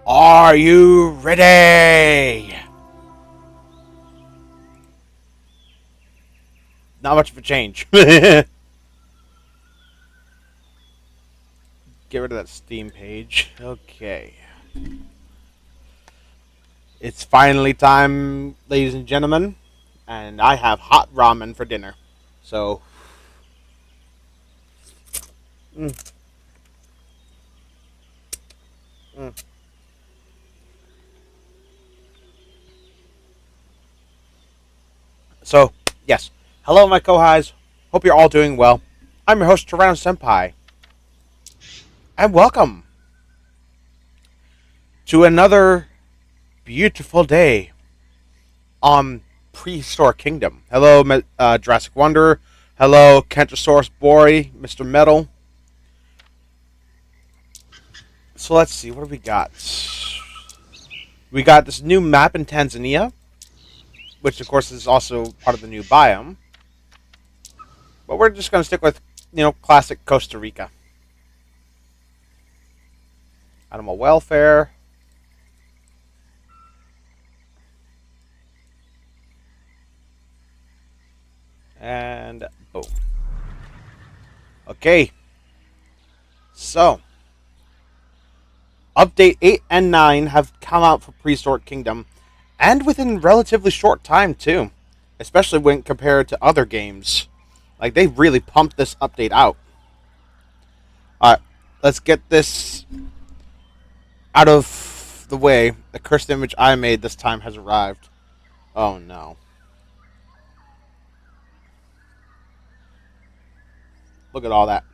Are you ready? Not much of a change. Get rid of that Steam page. Okay. It's finally time, ladies and gentlemen, and I have hot ramen for dinner. So, mm, mm. So yes. Hello, my co-highs. Hope you're all doing well. I'm your host, Toronto Senpai, and welcome to another beautiful day on Prehistoric Kingdom. Hello, Jurassic Wonder. Hello, Kentrosaurus Bory, Mr. Metal. So let's see, what do we got? We got this new map in Tanzania, which of course is also part of the new biome. But we're just going to stick with, classic Costa Rica. Animal welfare. And boom. Okay. So, Update 8 and 9 have come out for Prehistoric Kingdom, and within relatively short time, too. Especially when compared to other games. Like, they really pumped this update out. Alright, let's get this out of the way. The cursed image I made this time has arrived. Oh, no. Look at all that.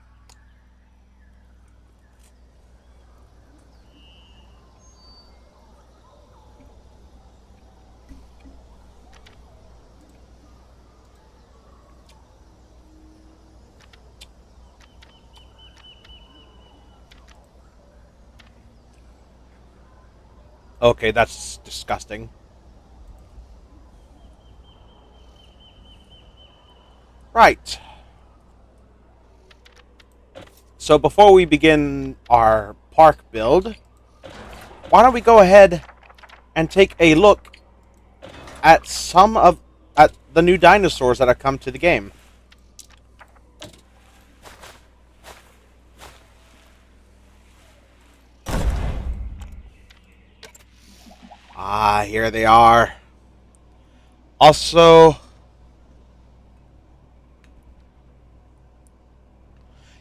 Okay, that's disgusting. Right. So before we begin our park build, why don't we go ahead and take a look at at the new dinosaurs that have come to the game. Ah, here they are. Also,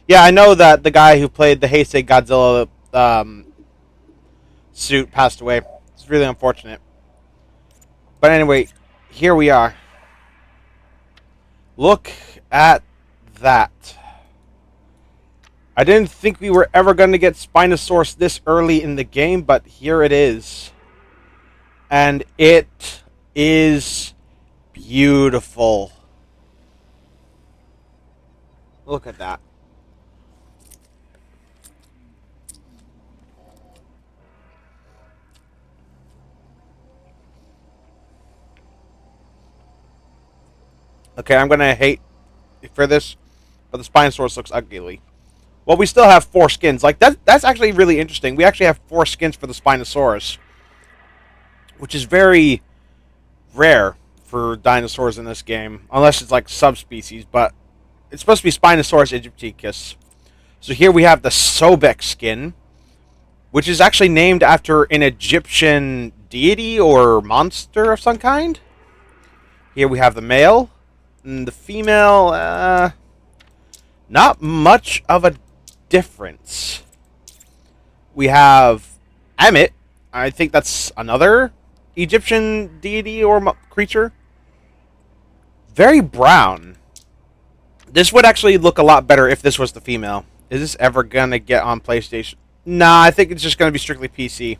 yeah, I know that the guy who played the Heisei Godzilla suit passed away. It's really unfortunate. But anyway, here we are. Look at that. I didn't think we were ever going to get Spinosaurus this early in the game, but here it is. And it is beautiful. Look at that. Okay, I'm going to hate for this, but the Spinosaurus looks ugly. Well, we still have 4 skins. Like, that's actually really interesting. We actually have 4 skins for the Spinosaurus, which is very rare for dinosaurs in this game, unless it's like subspecies, but it's supposed to be Spinosaurus aegypticus. So here we have the Sobek skin, which is actually named after an Egyptian deity or monster of some kind. Here we have the male, and the female, not much of a difference. We have Amit. I think that's another Egyptian deity or creature. Very brown. This would actually look a lot better if this was the female. Is this ever going to get on PlayStation? Nah, I think it's just going to be strictly PC.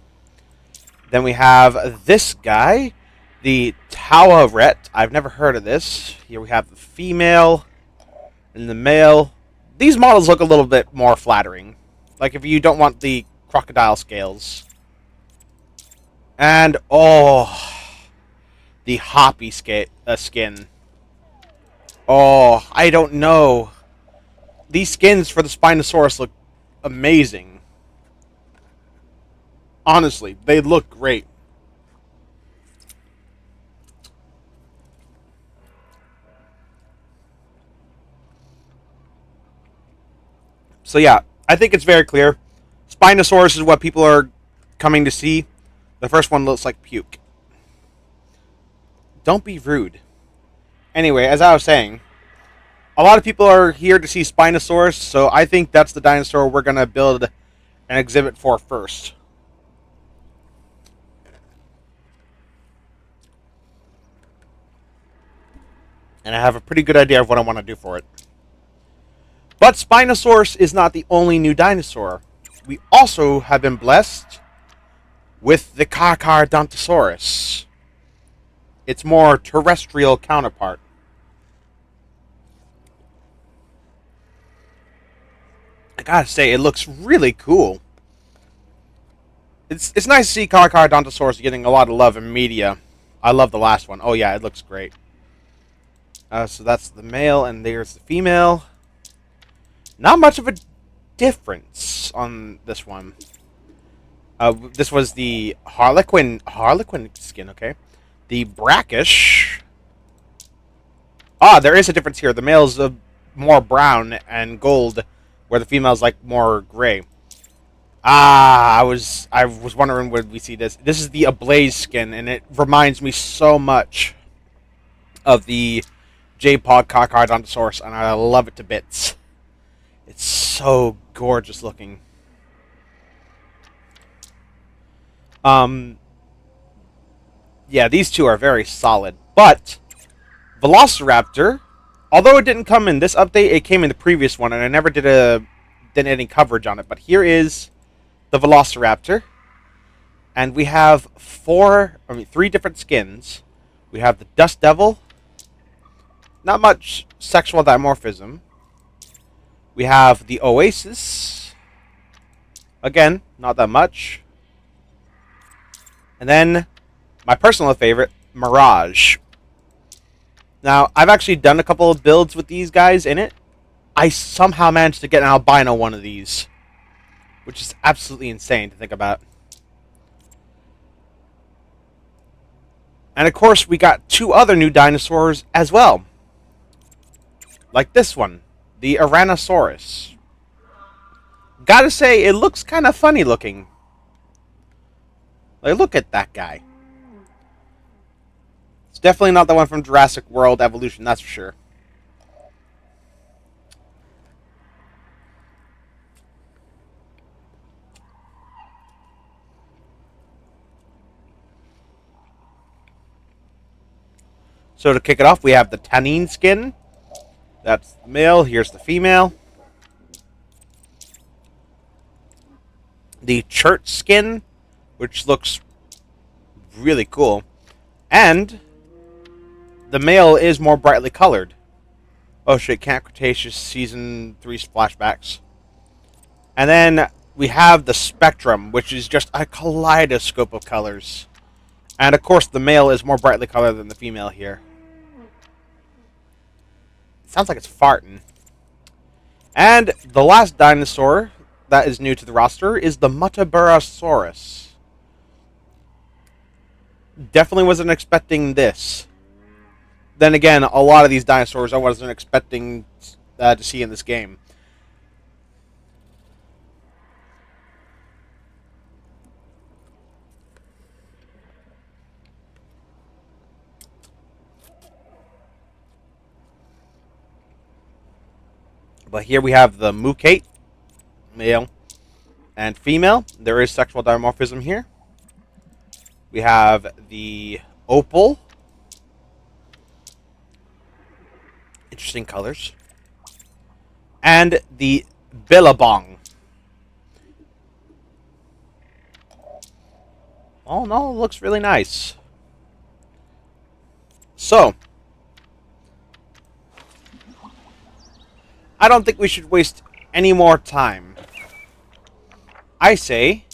Then we have this guy, the Taweret. I've never heard of this. Here we have the female and the male. These models look a little bit more flattering. Like if you don't want the crocodile scales. And, oh, the Hoppy skin. Oh, I don't know. These skins for the Spinosaurus look amazing. Honestly, they look great. So yeah, I think it's very clear. Spinosaurus is what people are coming to see. The first one looks like puke. Don't be rude. Anyway, as I was saying, a lot of people are here to see Spinosaurus, so I think that's the dinosaur we're gonna build an exhibit for first. And I have a pretty good idea of what I want to do for it. But Spinosaurus is not the only new dinosaur. We also have been blessed with the Carcharodontosaurus, its more terrestrial counterpart. I gotta say, it looks really cool. It's nice to see Carcharodontosaurus getting a lot of love in media. I love the last one. Oh yeah, it looks great. So that's the male, and there's the female. Not much of a difference on this one. This was the Harlequin skin, okay? The brackish. Ah, there is a difference here. The male's more brown and gold, where the female's like more gray. Ah, I was wondering when we see this. This is the ablaze skin, and it reminds me so much of the J-Pod Carcharodontosaurus, and I love it to bits. It's so gorgeous looking. Um, yeah, these two are very solid. But Velociraptor, although it didn't come in this update, it came in the previous one, and I never did any coverage on it. But here is the Velociraptor, and we have three different skins. We have the Dust Devil. Not much sexual dimorphism. We have the Oasis. Again, not that much. And then, my personal favorite, Mirage. Now, I've actually done a couple of builds with these guys in it. I somehow managed to get an albino one of these, which is absolutely insane to think about. And of course, we got two other new dinosaurs as well. Like this one, the Tyrannosaurus. Gotta say, it looks kind of funny looking. Like, look at that guy. It's definitely not the one from Jurassic World Evolution, that's for sure. So to kick it off, we have the Tannin skin. That's the male. Here's the female. The Chert skin, which looks really cool. And the male is more brightly colored. Oh shit, Camp Cretaceous Season 3 flashbacks. And then we have the Spectrum, which is just a kaleidoscope of colors. And of course, the male is more brightly colored than the female here. It sounds like it's farting. And the last dinosaur that is new to the roster is the Muttaburrasaurus. Definitely wasn't expecting this. Then again, a lot of these dinosaurs I wasn't expecting to see in this game. But here we have the Mucate, male and female. There is sexual dimorphism here. We have the Opal. Interesting colors. And the Billabong. Oh no, it looks really nice. So, I don't think we should waste any more time. I say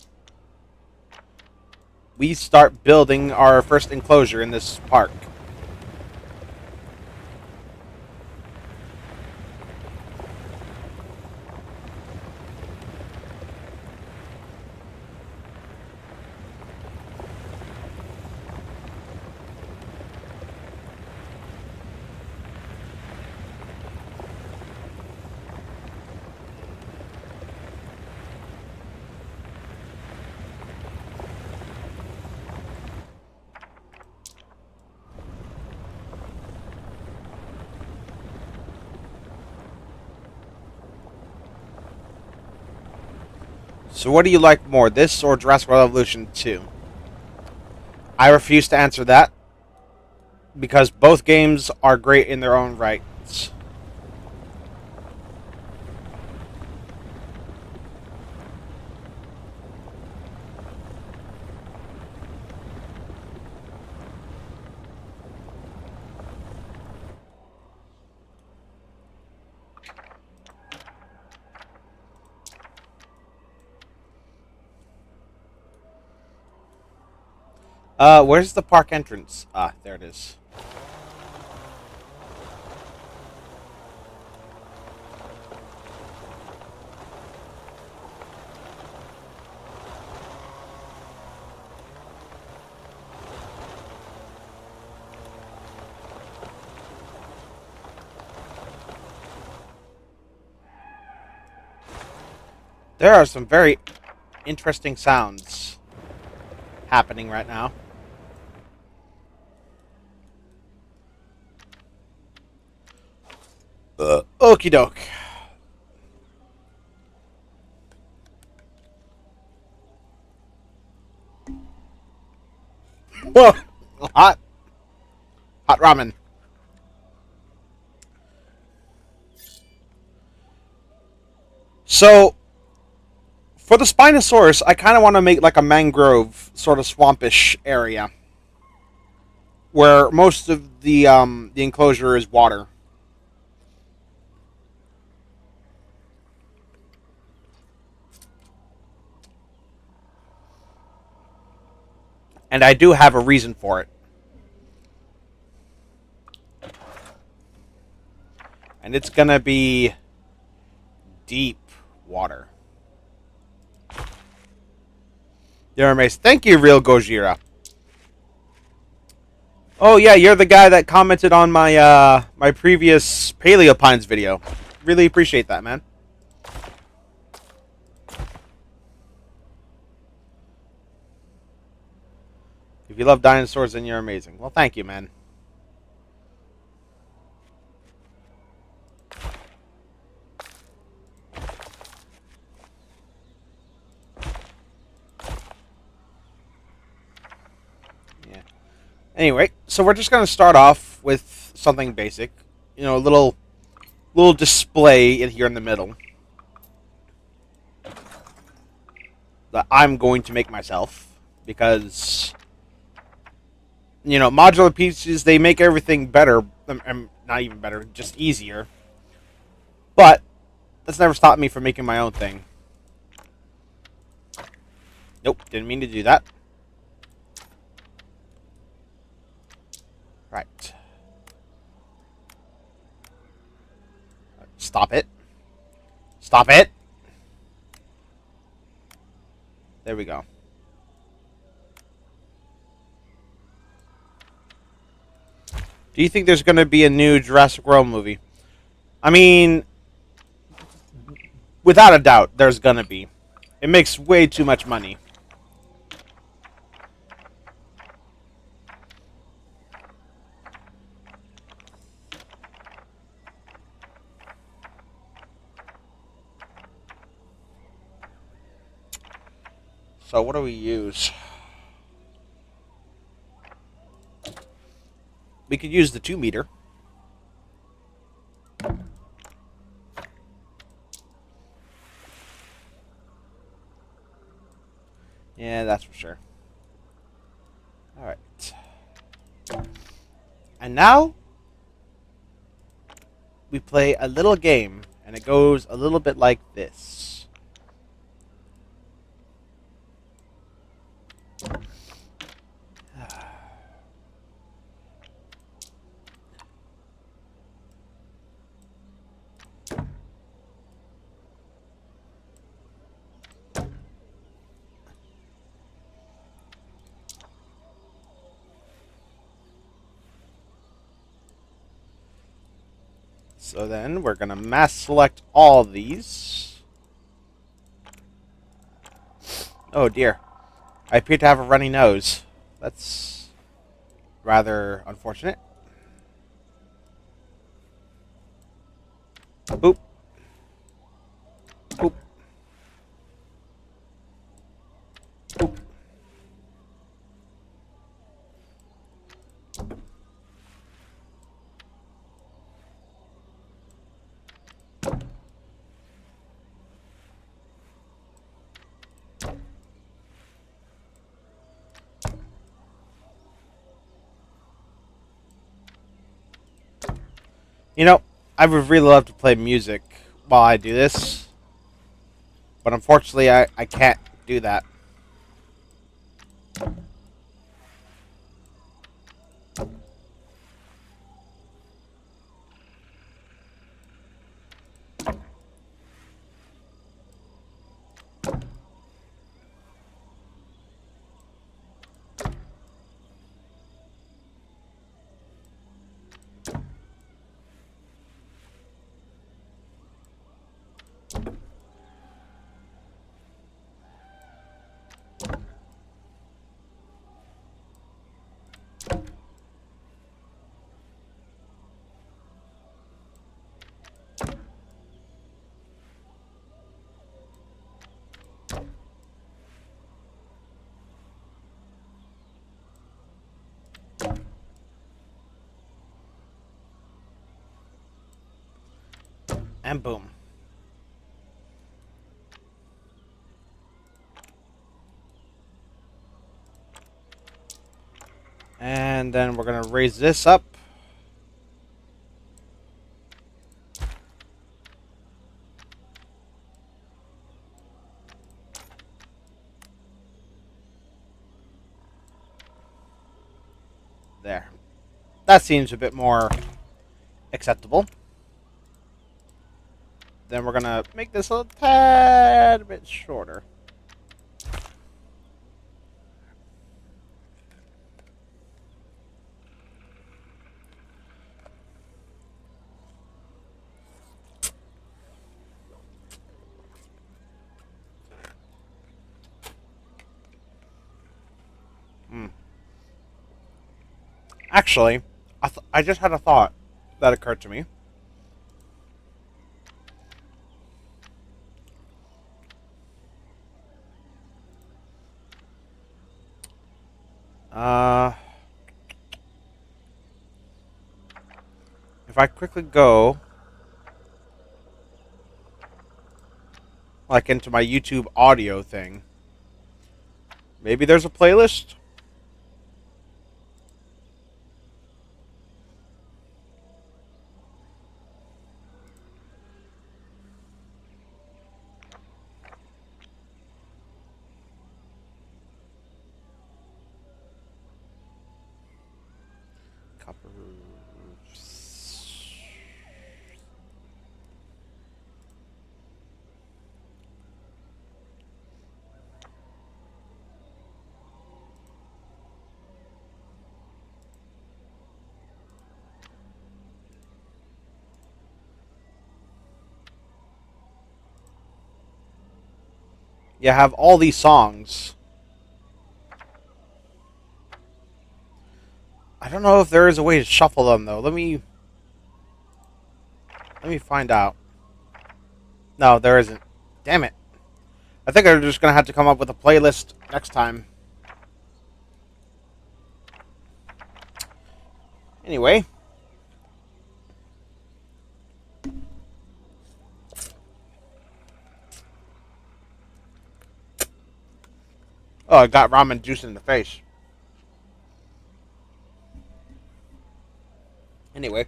we start building our first enclosure in this park. So what do you like more, this or Jurassic World Evolution 2? I refuse to answer that because both games are great in their own rights. Where's the park entrance? Ah, there it is. There are some very interesting sounds happening right now. Okie doke. Whoa! Hot. Hot ramen. So, for the Spinosaurus, I kind of want to make like a mangrove, sort of swampish area. Where most of the enclosure is water. And I do have a reason for it. And it's going to be deep water. You're amazing. Thank you, Real Gojira. Oh yeah, you're the guy that commented on my previous Paleopines video. Really appreciate that, man. If you love dinosaurs, then you're amazing. Well, thank you, man. Yeah. Anyway, so we're just gonna start off with something basic. You know, a little display in here in the middle that I'm going to make myself because modular pieces, they make everything better. Not even better, just easier. But that's never stopped me from making my own thing. Nope, didn't mean to do that. Right. Stop it. Stop it. There we go. Do you think there's going to be a new Jurassic World movie? I mean, without a doubt, there's going to be. It makes way too much money. So what do we use? We could use the 2-meter. Yeah, that's for sure. Alright. And now, we play a little game, and it goes a little bit like this. So then we're going to mass select all of these. Oh dear. I appear to have a runny nose. That's rather unfortunate. Boop. Boop. You know, I would really love to play music while I do this, but unfortunately, I can't do that. And boom. And then we're going to raise this up. There. That seems a bit more acceptable. Then we're going to make this a tad bit shorter. Actually, I just had a thought that occurred to me. Uh, if I quickly go like into my YouTube audio thing, maybe there's a playlist. Copper. You have all these songs. I don't know if there is a way to shuffle them though. Let me find out. No, there isn't. Damn it. I think I'm just gonna have to come up with a playlist next time. Anyway. Oh, I got ramen juice in the face. Anyway.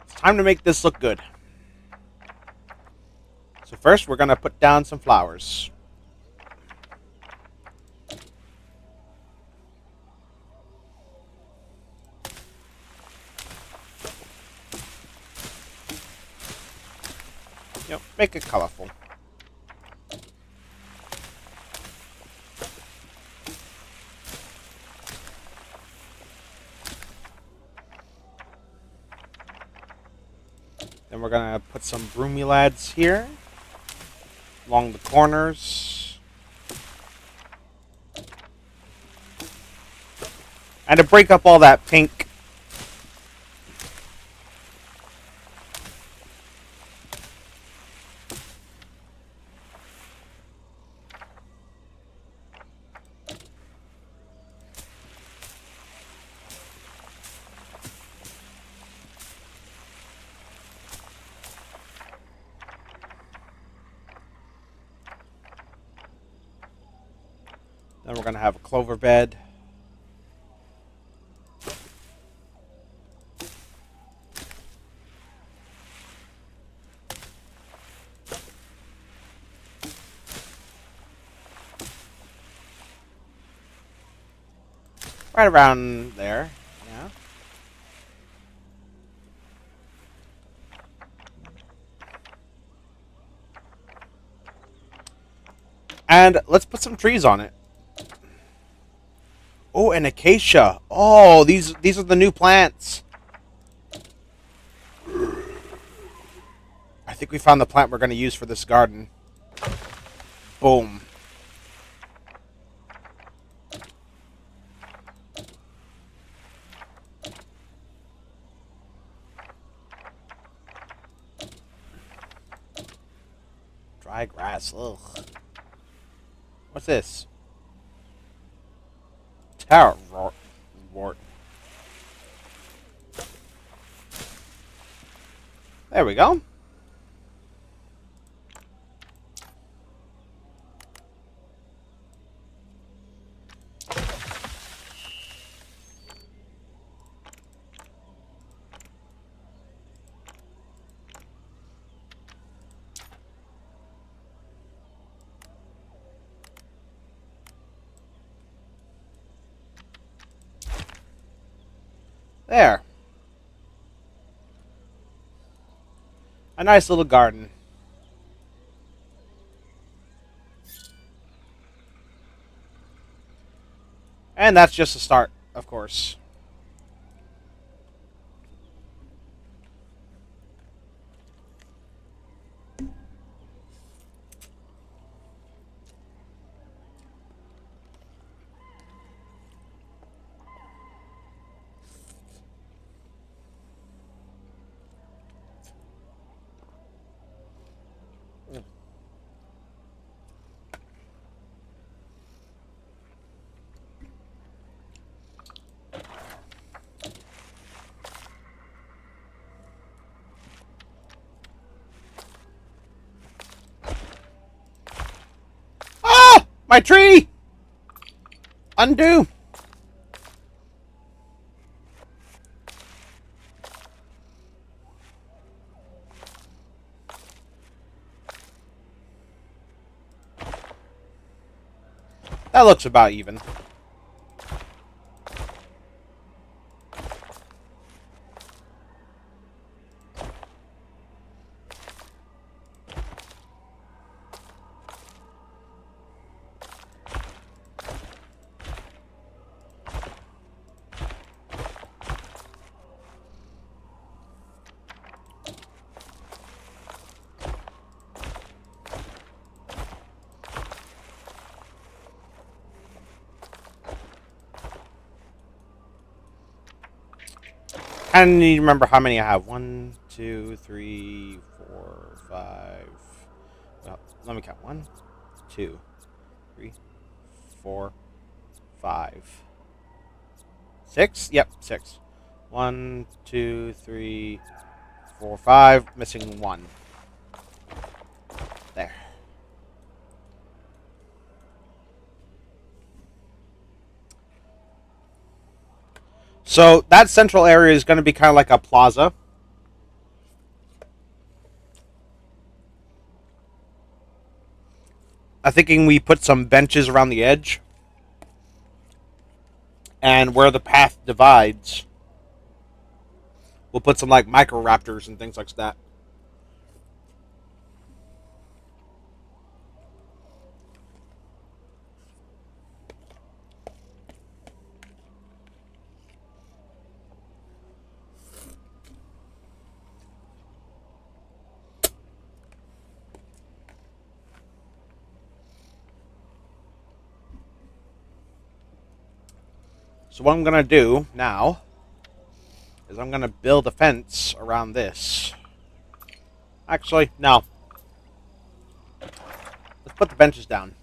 It's time to make this look good. So first, we're gonna put down some flowers. Make it colorful. Then we're gonna put some bromelads here along the corners. And to break up all that pink. Then we're gonna have a clover bed. Right around there. Yeah. And let's put some trees on it. Oh, an acacia. Oh, these are the new plants. I think we found the plant we're going to use for this garden. Boom. Dry grass. Ugh. What's this? Tower wart. There we go. There. A nice little garden. And that's just a start, of course. Ah! My tree! Undo! That looks about even. I need to remember how many I have. 1, 2, 3, 4, 5. Well, let me count. 1, 2, 3, 4, 5. 6? Yep, 6. 1, 2, 3, 4, 5. Missing 1. There. So that central area is going to be kind of like a plaza. I'm thinking we put some benches around the edge. And where the path divides, we'll put some like micro raptors and things like that. So what I'm going to do now is I'm going to build a fence around this. Actually, no. Let's put the benches down.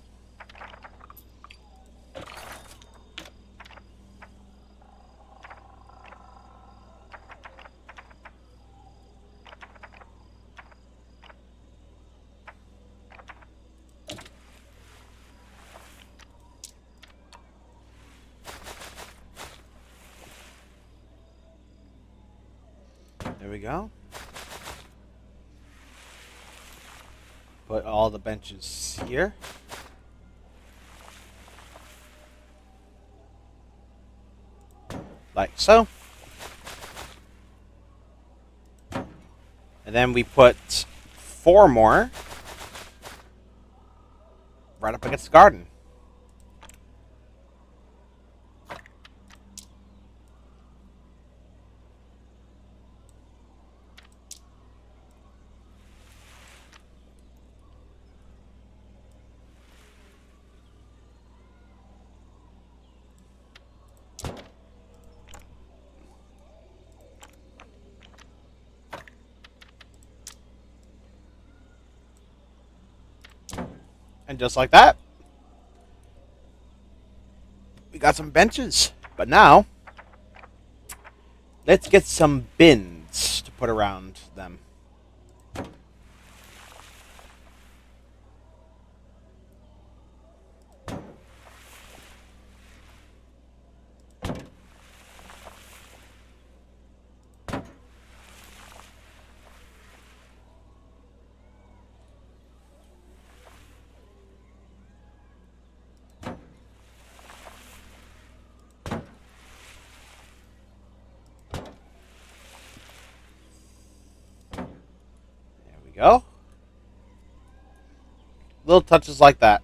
There we go. Put all the benches here. like so. And then we put 4 more right up against the garden. And just like that, we got some benches. But now, let's get some bins to put around them. There we go. Little touches like that.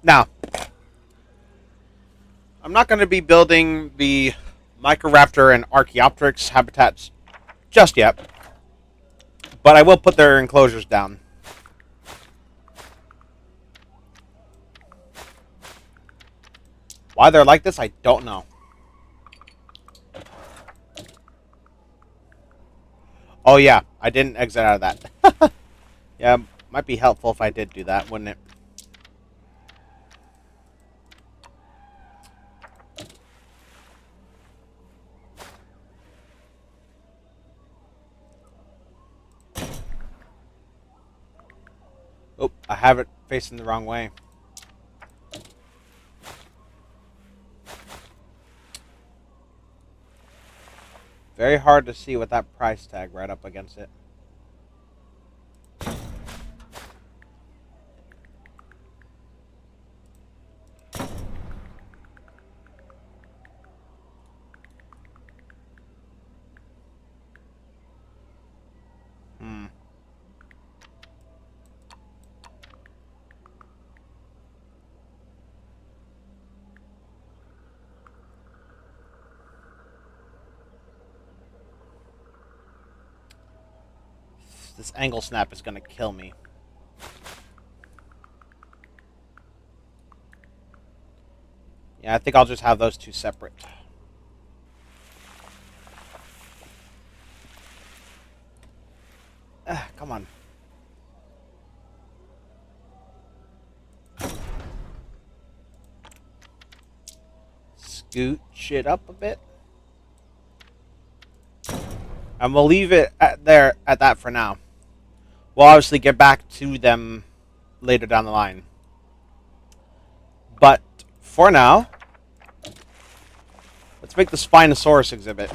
Now, I'm not going to be building the Microraptor and Archaeopteryx habitats just yet, but I will put their enclosures down. Why they're like this, I don't know. Oh yeah, I didn't exit out of that. Yeah, might be helpful if I did do that, wouldn't it? Oh, I have it facing the wrong way. Very hard to see with that price tag right up against it. Hmm. This angle snap is going to kill me. Yeah, I think I'll just have those two separate. Come on. Scooch it up a bit. And we'll leave it at that for now. We'll obviously get back to them later down the line. But for now, let's make the Spinosaurus exhibit.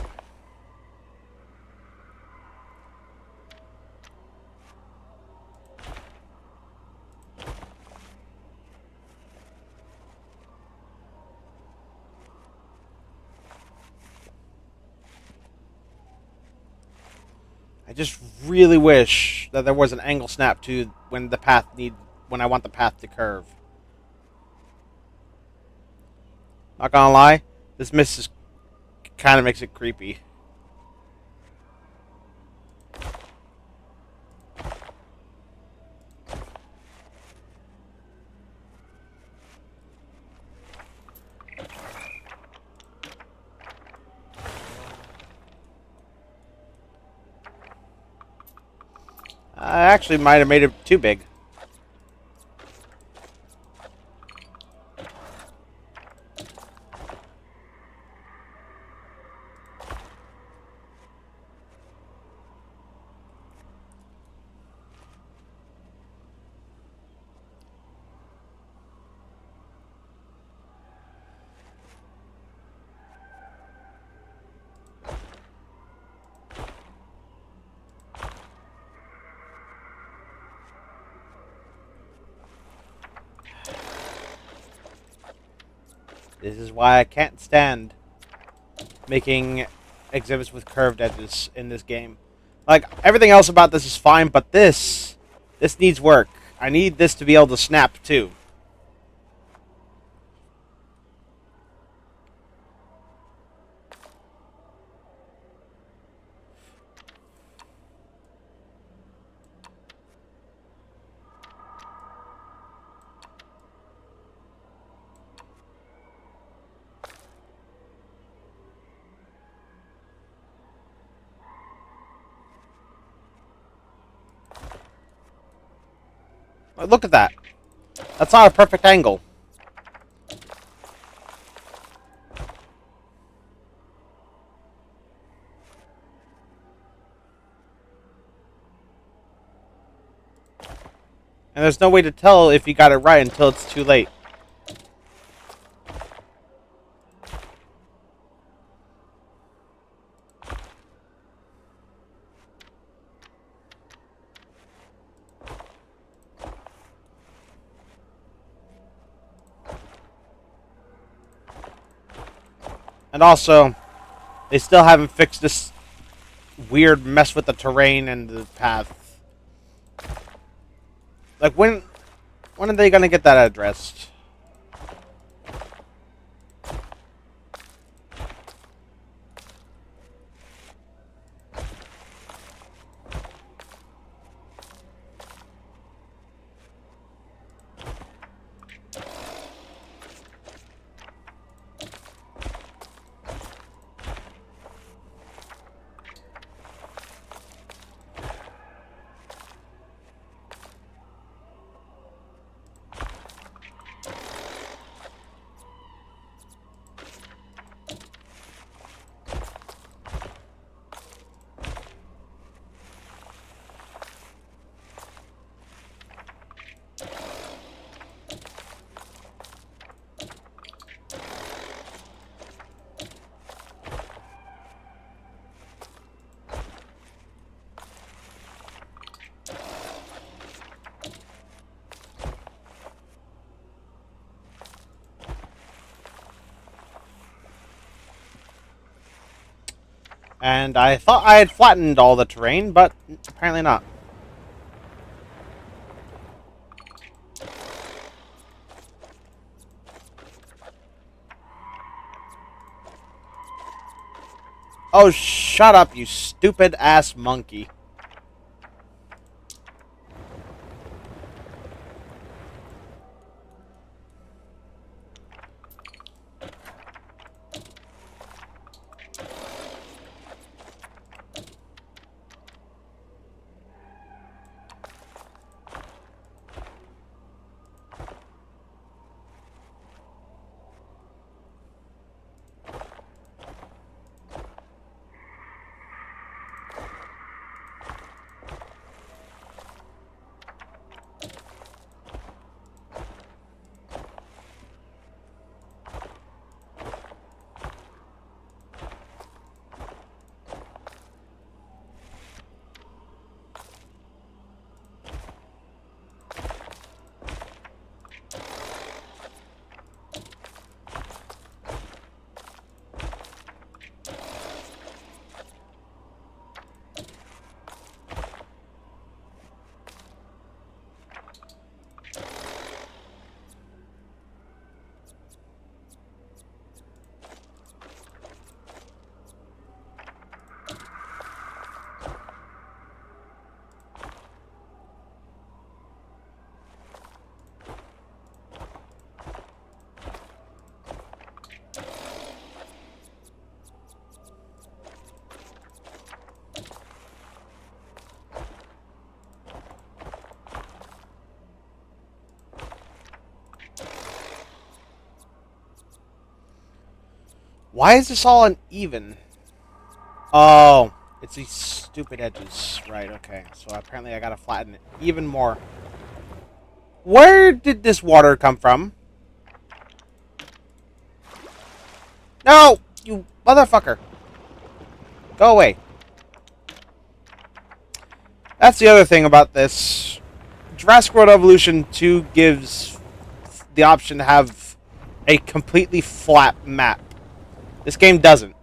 I just really wish that there was an angle snap to when I want the path to curve. Not gonna lie, this miss kind of makes it creepy. I actually might have made it too big. This is why I can't stand making exhibits with curved edges in this game. Like, everything else about this is fine, but this needs work. I need this to be able to snap, too. Like, look at that. That's not a perfect angle. And there's no way to tell if you got it right until it's too late. And also, they still haven't fixed this weird mess with the terrain and the path. Like, when are they gonna get that addressed? And I thought I had flattened all the terrain, but apparently not. Oh, shut up, you stupid ass monkey. Why is this all uneven? Oh, it's these stupid edges. Right, okay. So apparently I gotta flatten it even more. Where did this water come from? No! You motherfucker! Go away. That's the other thing about this. Jurassic World Evolution 2 gives the option to have a completely flat map. This game doesn't.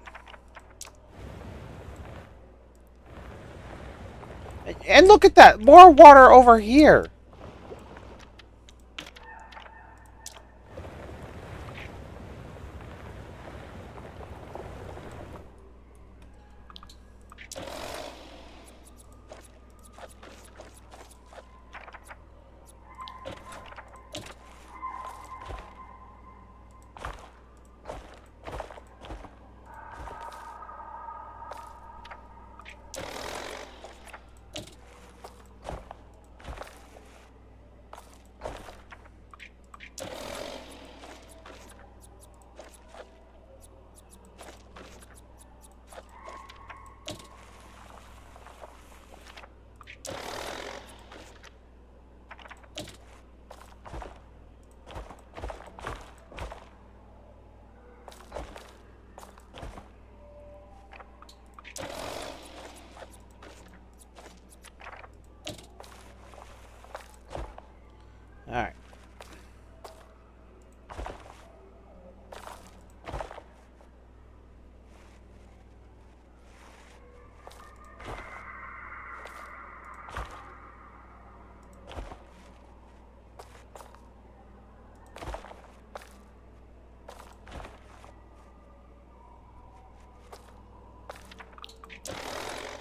And look at that. More water over here. Alright.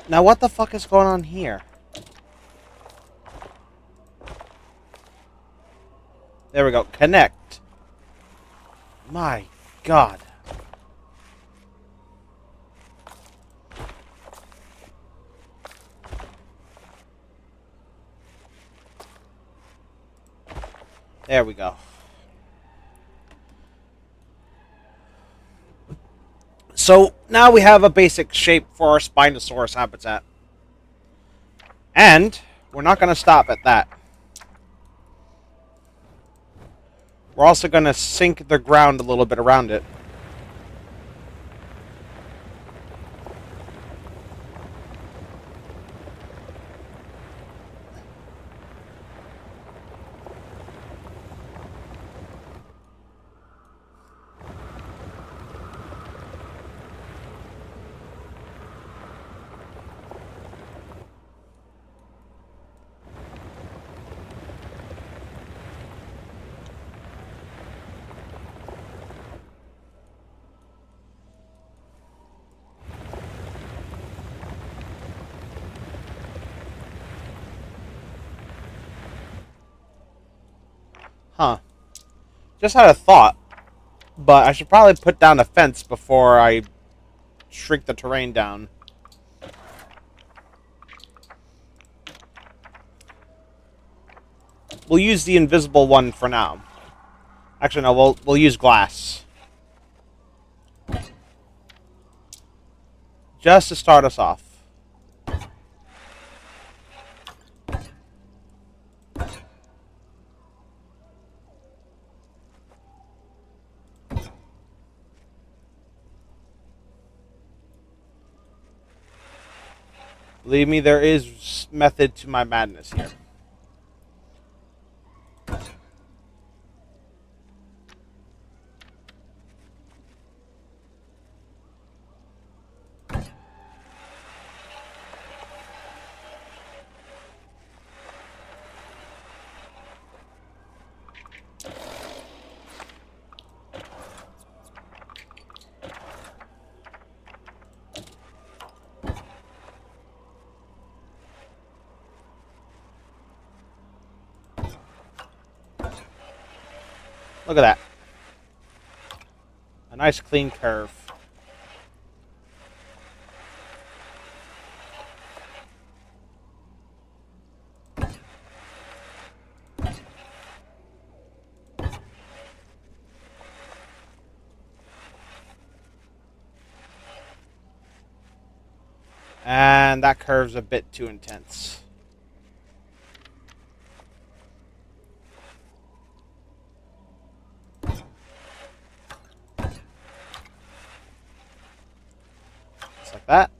Now what the fuck is going on here? There we go. Connect. My God. There we go. So now we have a basic shape for our Spinosaurus habitat. And we're not going to stop at that. We're also going to sink the ground a little bit around it. Huh. Just had a thought, but I should probably put down a fence before I shrink the terrain down. We'll use the invisible one for now. Actually, no, we'll use glass. Just to start us off. Believe me, there is method to my madness here. Look at that. A nice clean curve. And that curve's a bit too intense. Just like that.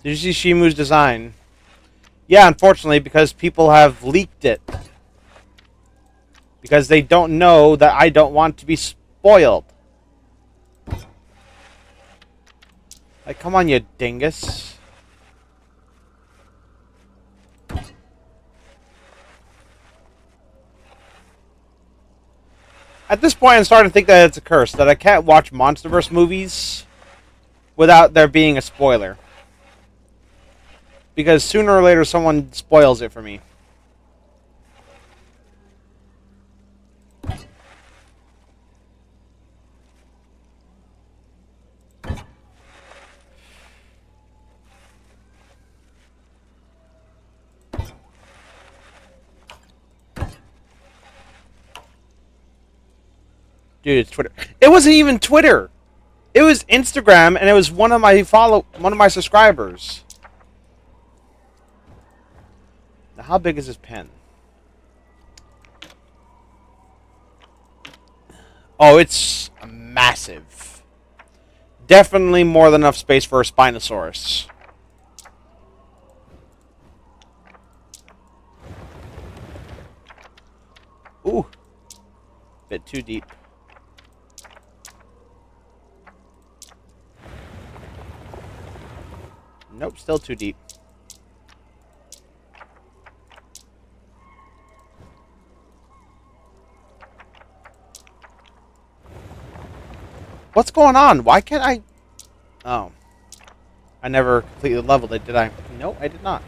Did you see Shimu's design? Yeah, unfortunately, because people have leaked it. Because they don't know that I don't want to be spoiled. Like, come on, you dingus. At this point, I'm starting to think that it's a curse. That I can't watch MonsterVerse movies without there being a spoiler. Because sooner or later, someone spoils it for me. Dude, it's Twitter. It wasn't even Twitter. It was Instagram, and it was one of my subscribers. Now, how big is this pen? Oh, it's massive. Definitely more than enough space for a Spinosaurus. Ooh. Bit too deep. Nope, still too deep. What's going on? Why can't I... Oh. I never completely leveled it, did I? No, I did not.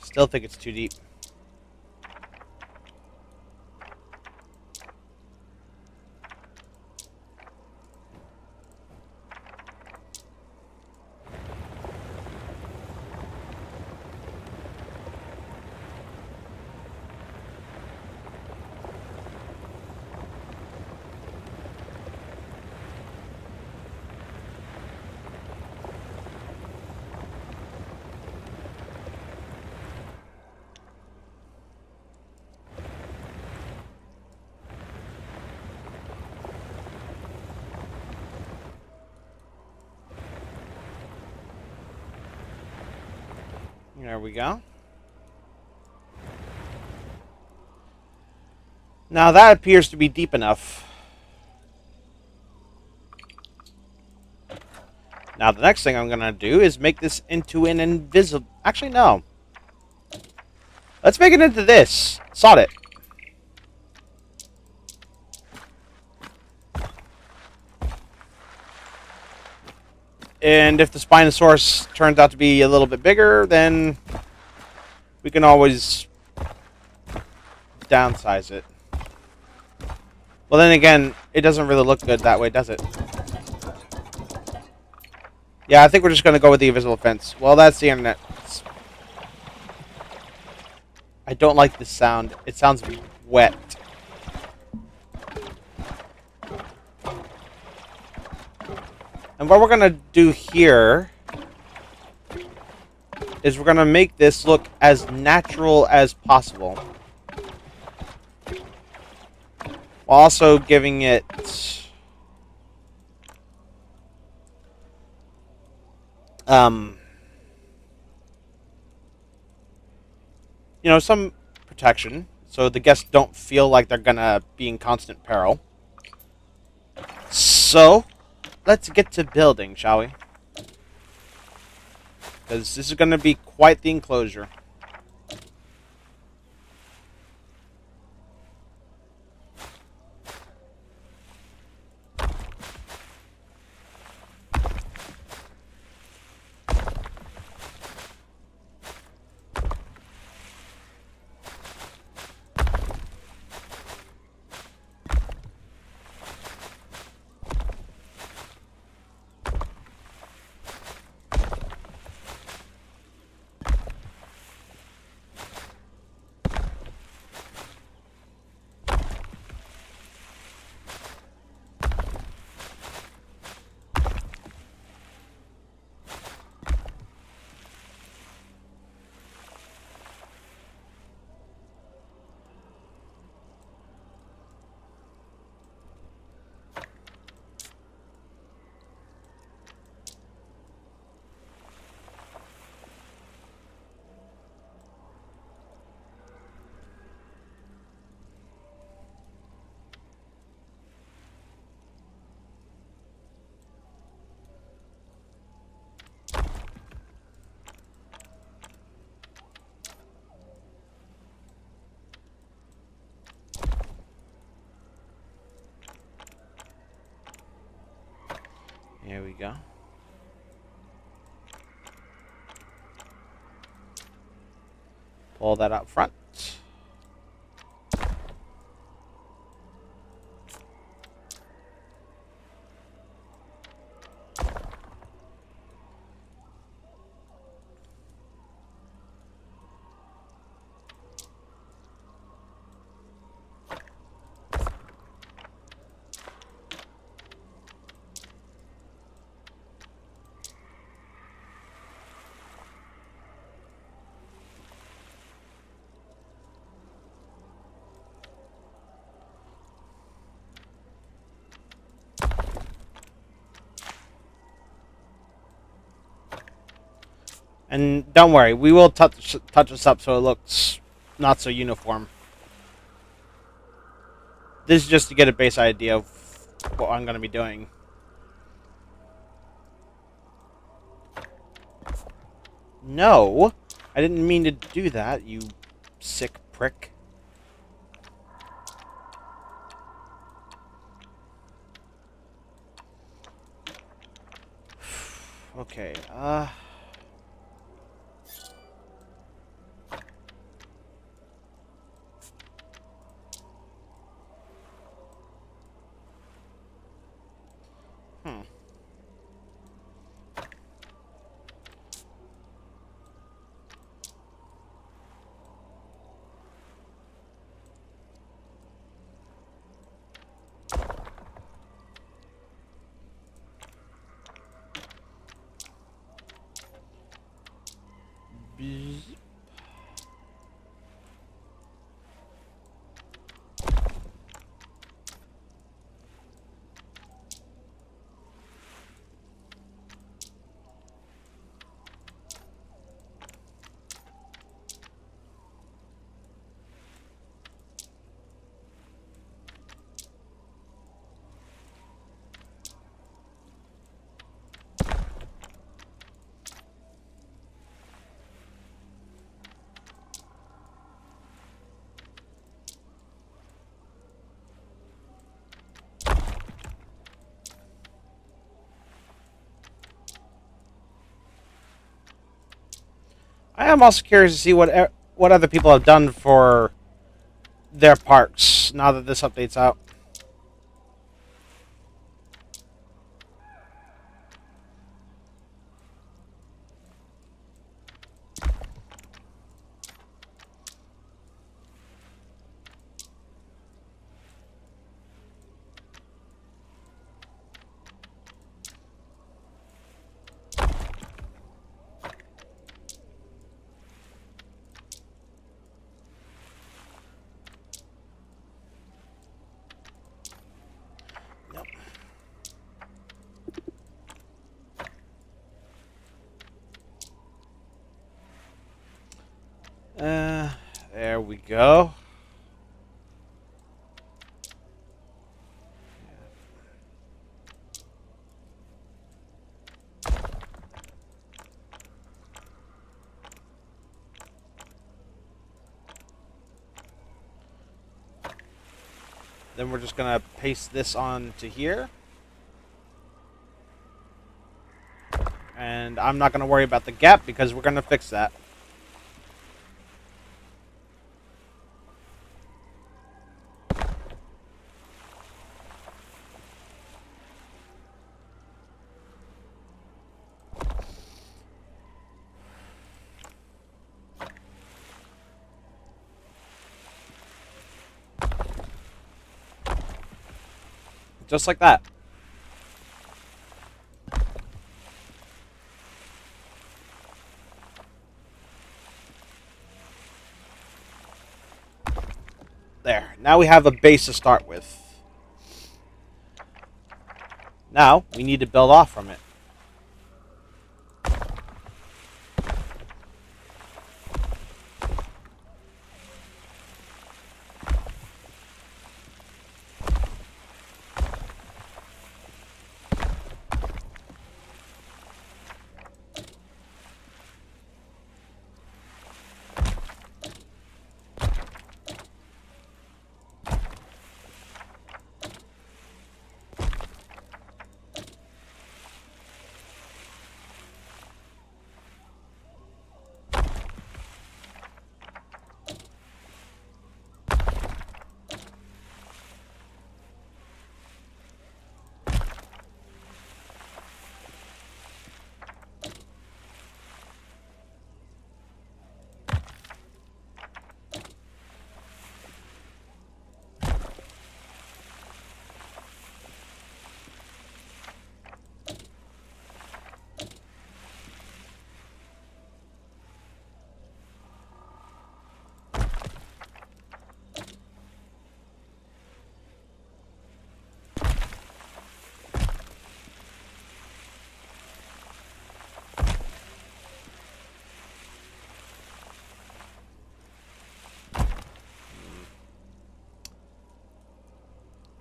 Still think it's too deep. There we go. Now that appears to be deep enough. Now the next thing I'm going to do is make this into an invisible... Actually, no. Let's make it into this. Sod it. And if the Spinosaurus turns out to be a little bit bigger, then we can always downsize it. Well, then again, it doesn't really look good that way, does it? Yeah, I think we're just going to go with the invisible fence. Well, that's the internet. I don't like this sound. It sounds wet. And what we're going to do here is we're going to make this look as natural as possible. While also giving it... you know, some protection. So the guests don't feel like they're going to be in constant peril. So... let's get to building, shall we? Because this is going to be quite the enclosure. Here we go. Pull that out front. And don't worry, we will touch this up so it looks not so uniform. This is just to get a base idea of what I'm going to be doing. No, I didn't mean to do that, you sick prick. Okay, I am also curious to see what other people have done for their parks now that this update's out. There we go. Then we're just gonna paste this on to here. And I'm not gonna worry about the gap because we're gonna fix that. Just like that. There. Now we have a base to start with. Now, we need to build off from it.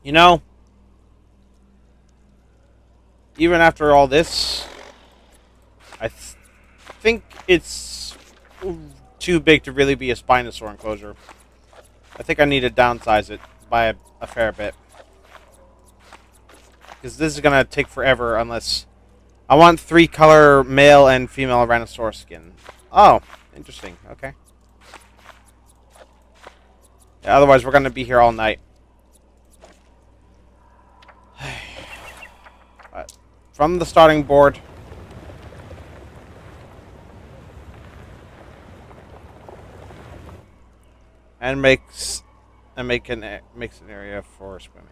You know, even after all this, I think it's too big to really be a Spinosaur enclosure. I think I need to downsize it by a fair bit. Because this is going to take forever unless... I want 3-color male and female Tyrannosaurus skin. Oh, interesting. Okay. Yeah, otherwise, we're going to be here all night. From the starting board... And makes an area for swimming.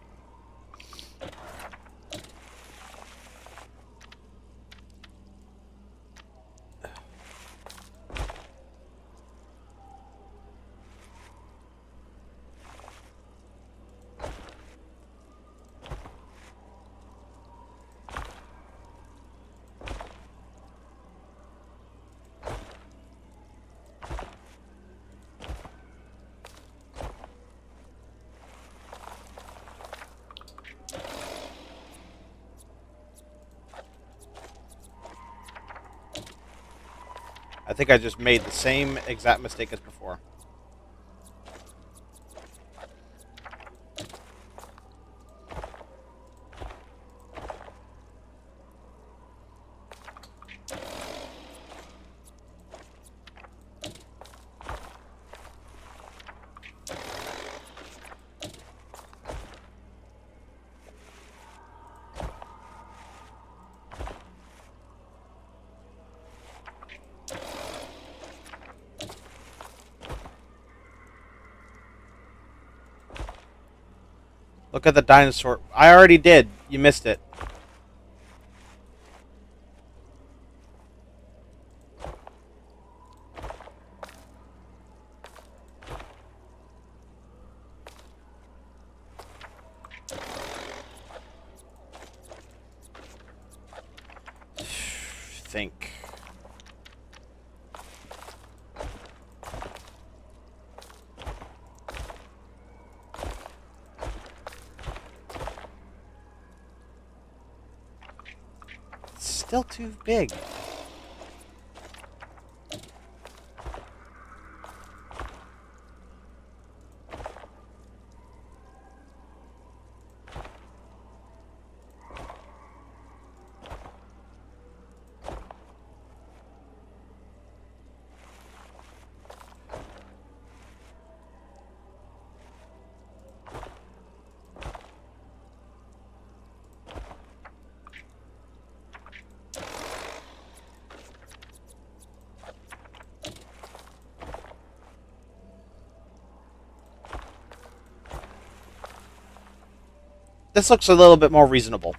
I think I just made the same exact mistake as before. Look at the dinosaur. I already did. You missed it. Think. Still too big. This looks a little bit more reasonable.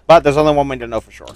But there's only one way to know for sure.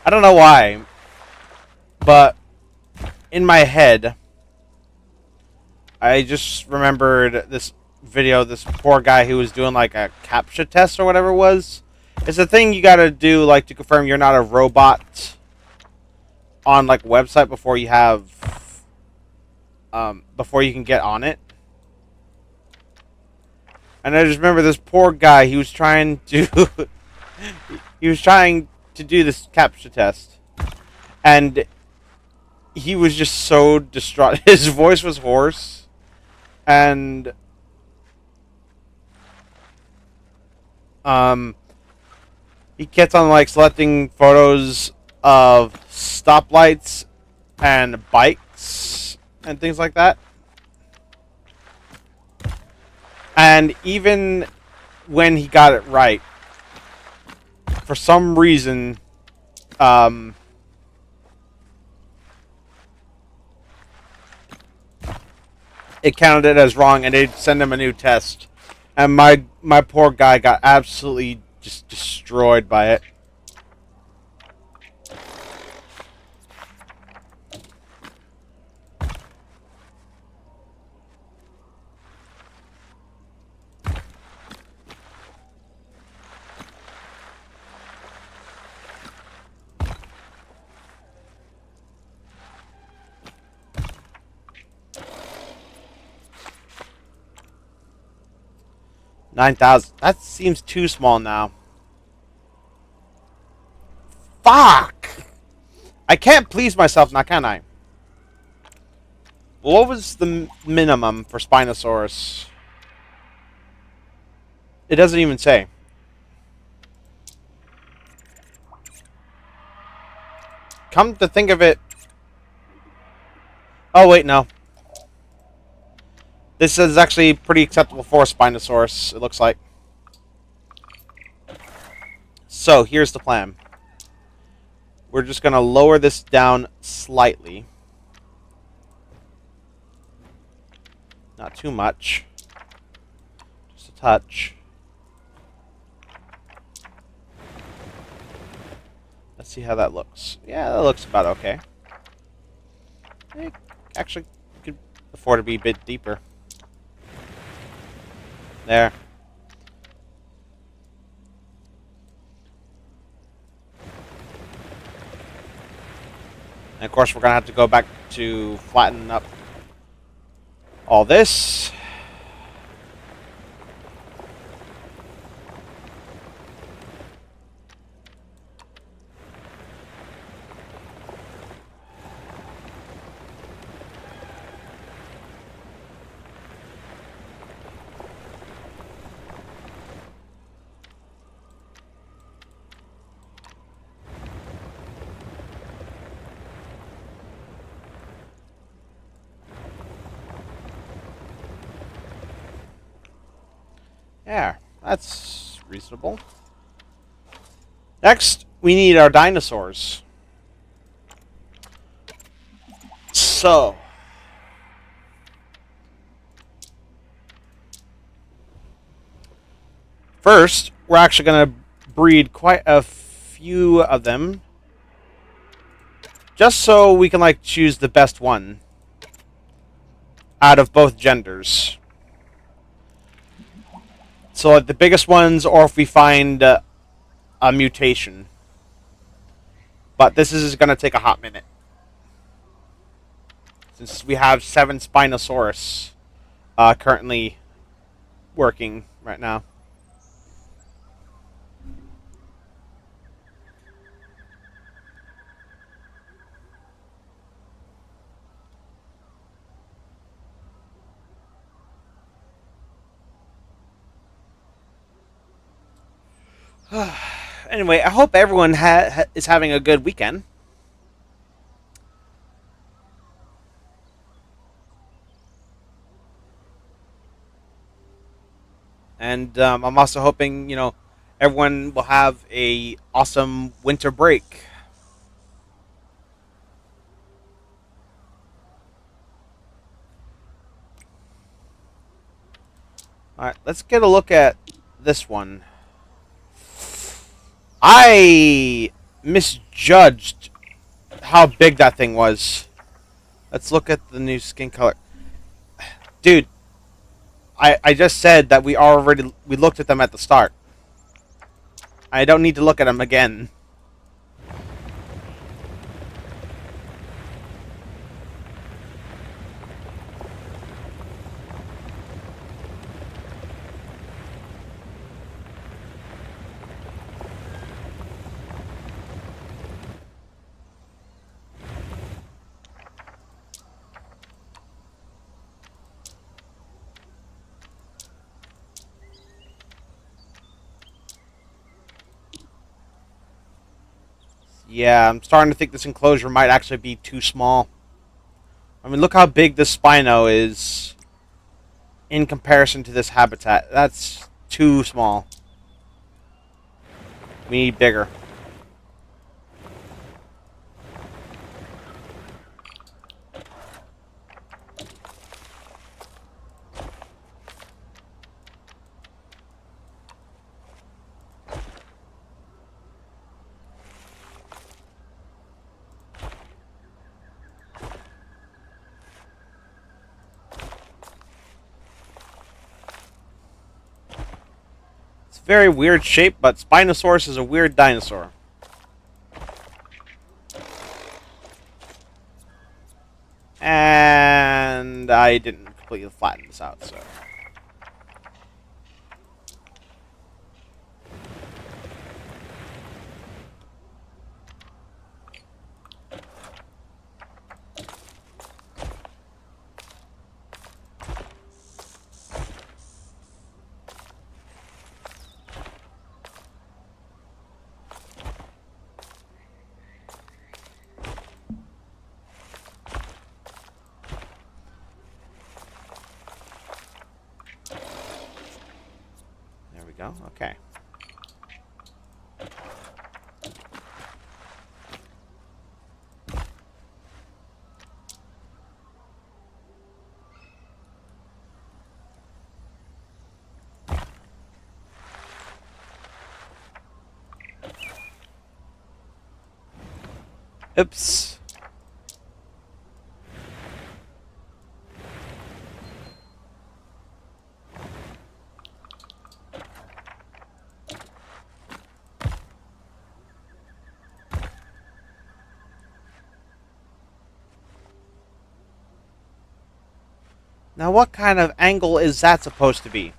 I don't know why, but in my head, I just remembered this video, this poor guy who was doing like a CAPTCHA test or whatever it was. It's a thing you gotta do like to confirm you're not a robot on like a website before you have, before you can get on it. And I just remember this poor guy, he was trying to, he was trying to do this CAPTCHA test, and he was just so distraught. His voice was hoarse, and he kept on like selecting photos of stoplights and bikes and things like that. And even when he got it right, for some reason, um, it counted it as wrong, and they'd send him a new test. And my poor guy got absolutely just destroyed by it. $9,000. That seems too small now. Fuck! I can't please myself now, can I? What was the minimum for Spinosaurus? It doesn't even say. Come to think of it... Oh, wait, no. This is actually pretty acceptable for a Spinosaurus, it looks like. So, here's the plan. We're just going to lower this down slightly. Not too much. Just a touch. Let's see how that looks. Yeah, that looks about okay. It actually could afford to be a bit deeper. There. And of course, we're going to have to go back to flatten up all this. Yeah, that's reasonable. Next, we need our dinosaurs. So, first, we're actually going to breed quite a few of them. Just so we can, like, choose the best one out of both genders. So, like, the biggest ones, or if we find a mutation. But this is going to take a hot minute. Since we have 7 Spinosaurus currently working right now. Anyway, I hope everyone is having a good weekend. And I'm also hoping, everyone will have a awesome winter break. Alright, let's get a look at this one. I misjudged how big that thing was. Let's look at the new skin color. Dude, I just said that we looked at them at the start. I don't need to look at them again. Yeah, I'm starting to think this enclosure might actually be too small. I mean, look how big this Spino is. in comparison to this habitat. That's too small. We need bigger. Very weird shape, but Spinosaurus is a weird dinosaur. And I didn't completely flatten this out, so. Go. Okay. Oops. Now, what kind of angle is that supposed to be?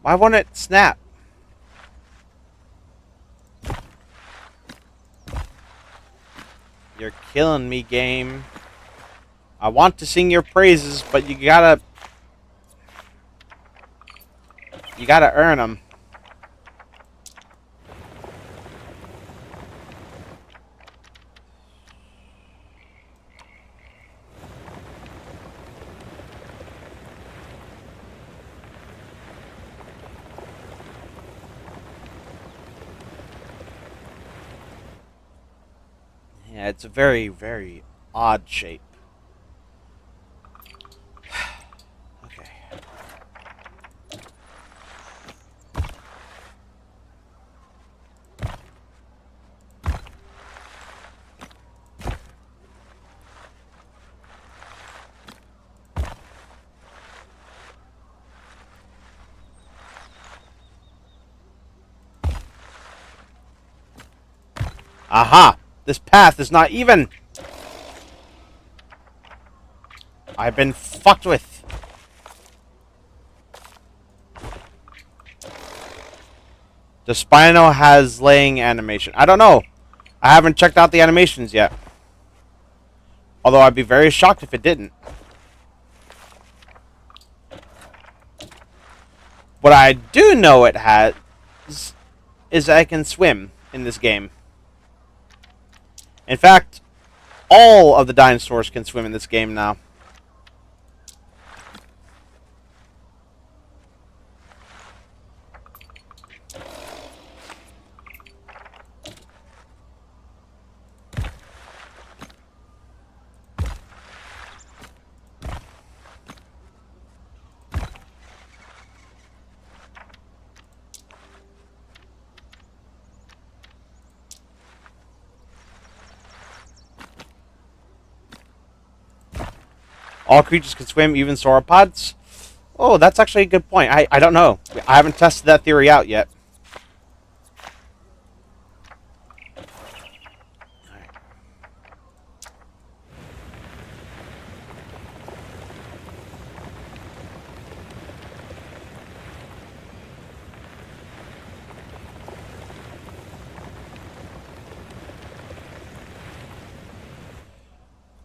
Why won't it snap? You're killing me, game. I want to sing your praises, but you gotta earn them. Yeah, it's a very, very odd shape. Okay. Aha! This path is not even! I've been fucked with. The Spino has laying animation. I don't know. I haven't checked out the animations yet. Although I'd be very shocked if it didn't. What I do know it has is I can swim in this game. In fact, all of the dinosaurs can swim in this game now. All creatures can swim, even sauropods? Oh, that's actually a good point. I don't know. I haven't tested that theory out yet.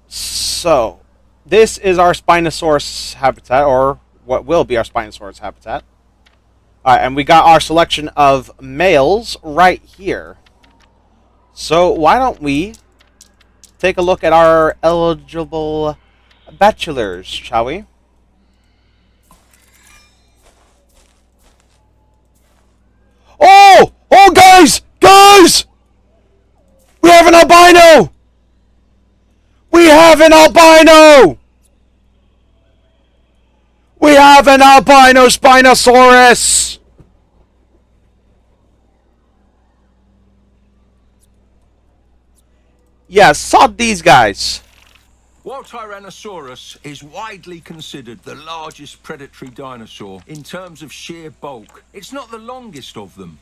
So, this is our Spinosaurus habitat, or what will be our Spinosaurus habitat. Alright, and we got our selection of males right here. So why don't we take a look at our eligible bachelors, shall we? Oh! Oh, guys! Guys! We have an albino! We have an albino! We have an albino Spinosaurus! Yeah, sod these guys. While Tyrannosaurus is widely considered the largest predatory dinosaur in terms of sheer bulk, it's not the longest of them.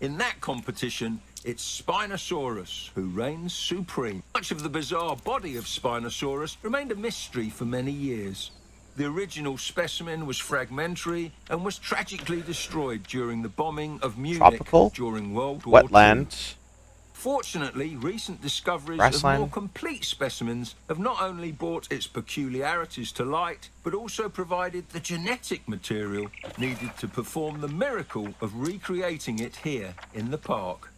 In that competition, it's Spinosaurus who reigns supreme. Much of the bizarre body of Spinosaurus remained a mystery for many years. The original specimen was fragmentary and was tragically destroyed during the bombing of Munich Tropical, during World War II. wetland. Fortunately, recent discoveries Grassland. of more complete specimens have not only brought its peculiarities to light, but also provided the genetic material needed to perform the miracle of recreating it here in the park.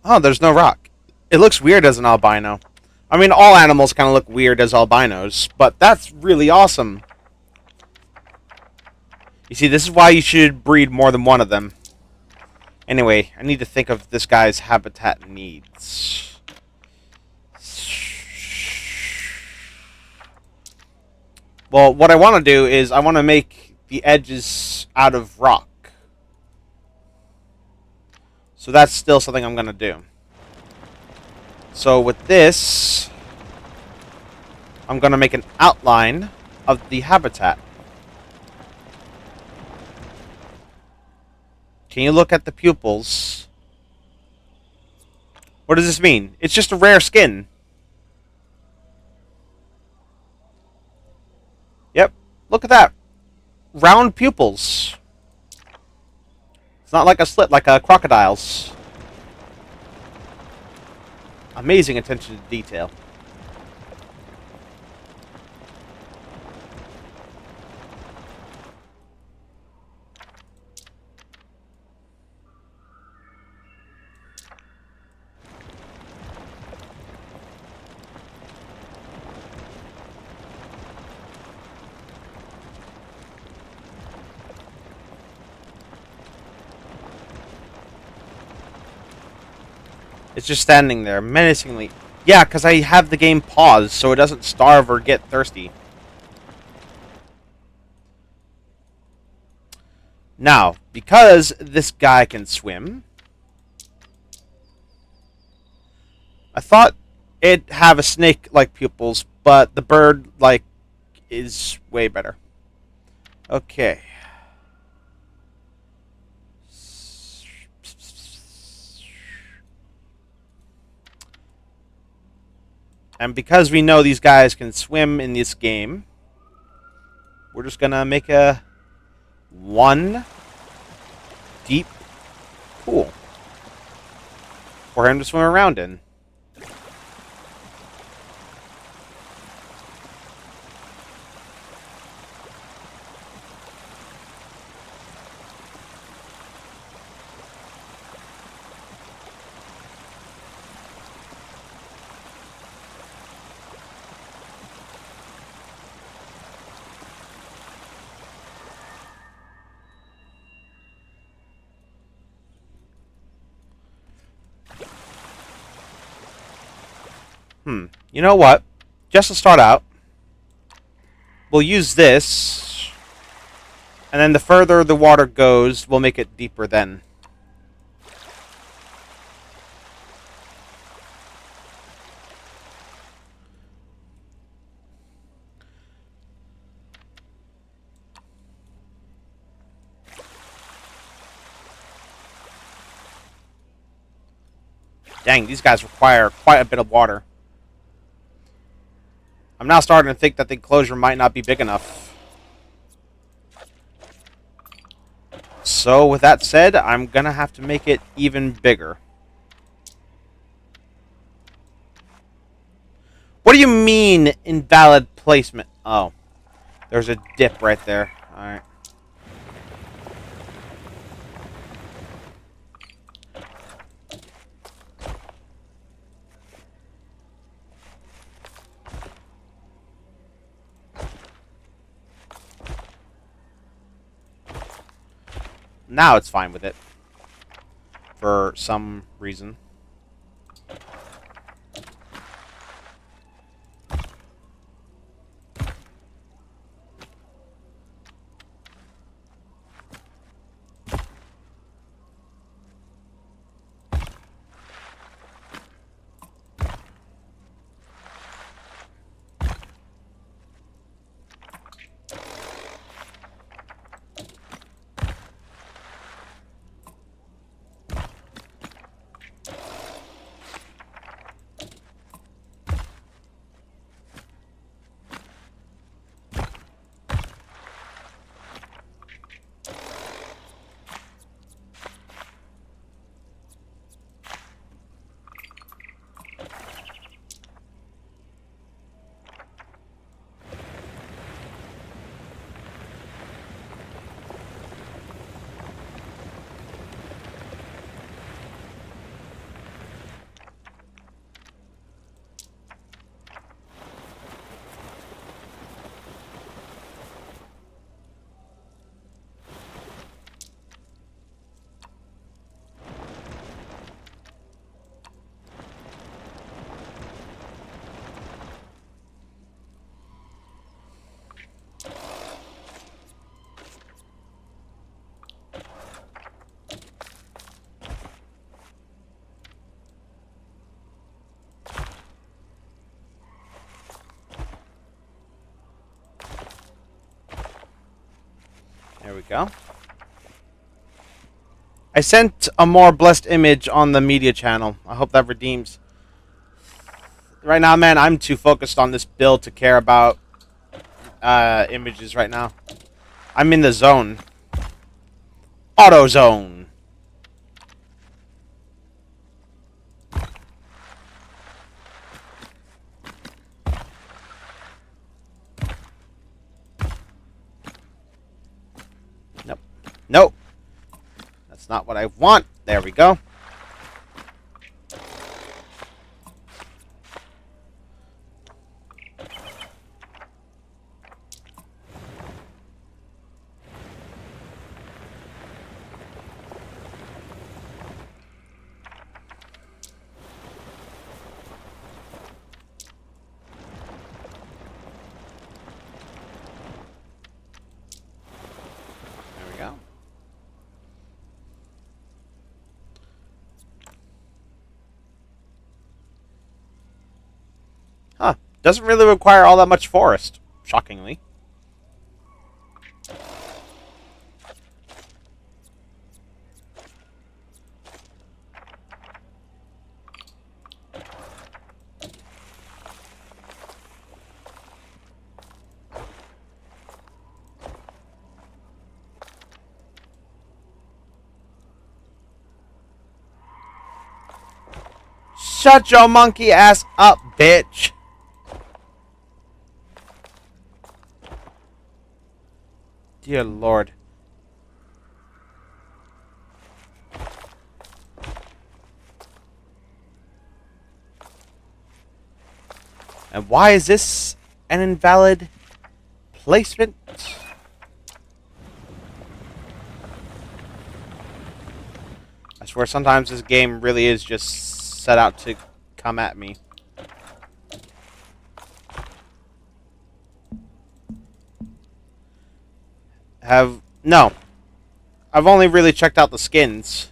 Oh, there's no rock. It looks weird as an albino. I mean, all animals kind of look weird as albinos, but that's really awesome. You see, this is why you should breed more than one of them. Anyway, I need to think of this guy's habitat needs. Well, what I want to do is I want to make the edges out of rock. So that's still something I'm going to do. So with this, I'm going to make an outline of the habitat. Can you look at the pupils? What does this mean? It's just a rare skin. Yep, look at that. Round pupils. It's not like a slit like a crocodile's. Amazing attention to detail. It's just standing there, menacingly. Yeah, because I have the game paused, so it doesn't starve or get thirsty. Now, because this guy can swim, I thought it'd have a snake-like pupils, but the bird-like is way better. Okay. And because we know these guys can swim in this game, we're just gonna make a one deep pool for him to swim around in. You know what? Just to start out, we'll use this, and then the further the water goes, we'll make it deeper then. Dang, these guys require quite a bit of water. I'm now starting to think that the enclosure might not be big enough. So, with that said, I'm gonna have to make it even bigger. What do you mean, invalid placement? Oh. There's a dip right there. Alright. Now it's fine with it. For some reason. There we go. I sent a more blessed image on the media channel. I hope that redeems. Right now, man, I'm too focused on this build to care about images right now. I'm in the zone. Auto zone. Nope. Nope. That's not what I want. There we go. There we go. Huh. Doesn't really require all that much forest, shockingly. Shut your monkey ass up, bitch. Dear Lord. And why is this an invalid placement? I swear sometimes this game really is just set out to come at me. No. I've only really checked out the skins.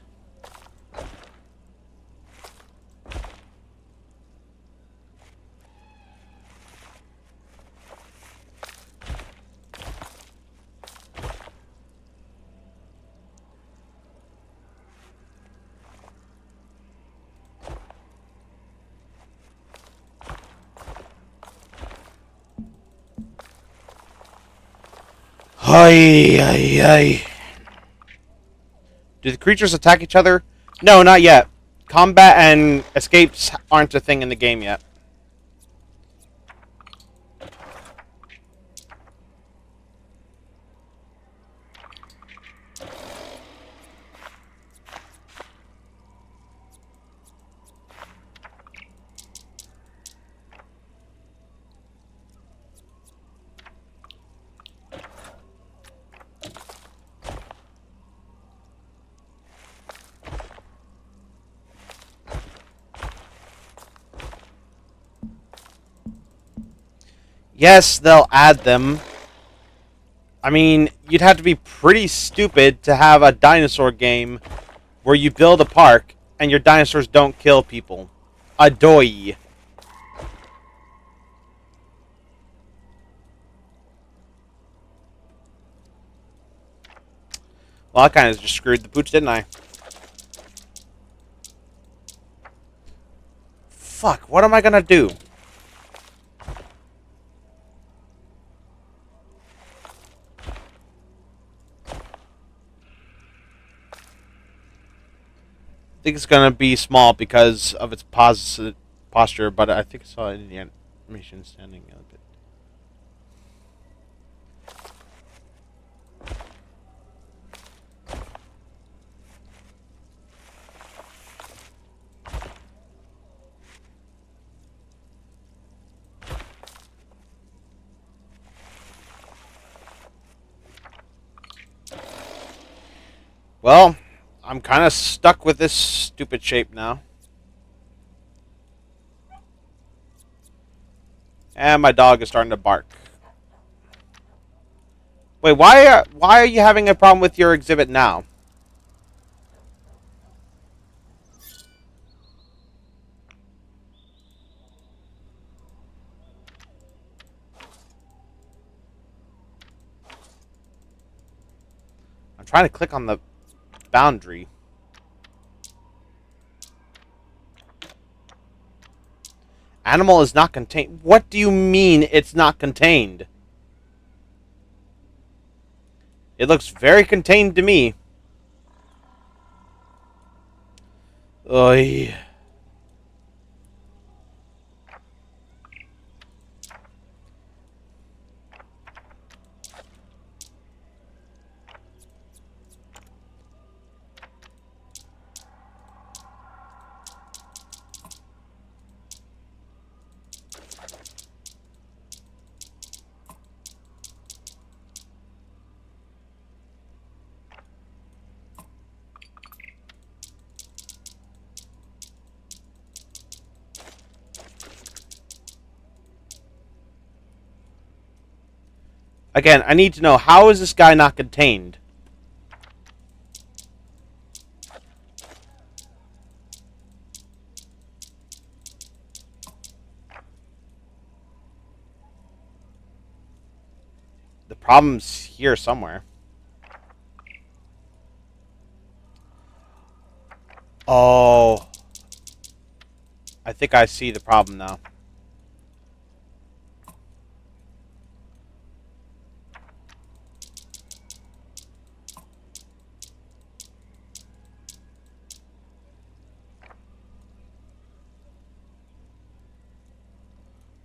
Ay, ay, ay. Do the creatures attack each other? No, not yet. Combat and escapes aren't a thing in the game yet. guess they'll add them. I mean, you'd have to be pretty stupid to have a dinosaur game where you build a park and your dinosaurs don't kill people. Adoy. Well, I kind of just screwed the pooch, didn't I? Fuck, what am I gonna do? I think it's gonna be small because of its posture, but I think I saw it in the animation standing a bit. Well, I'm kind of stuck with this stupid shape now. And my dog is starting to bark. Wait, why are you having a problem with your exhibit now? I'm trying to click on the boundary. Animal is not contained. What do you mean it's not contained? It looks very contained to me. Oy. Again, I need to know, how is this guy not contained? The problem's here somewhere. Oh. I think I see the problem now.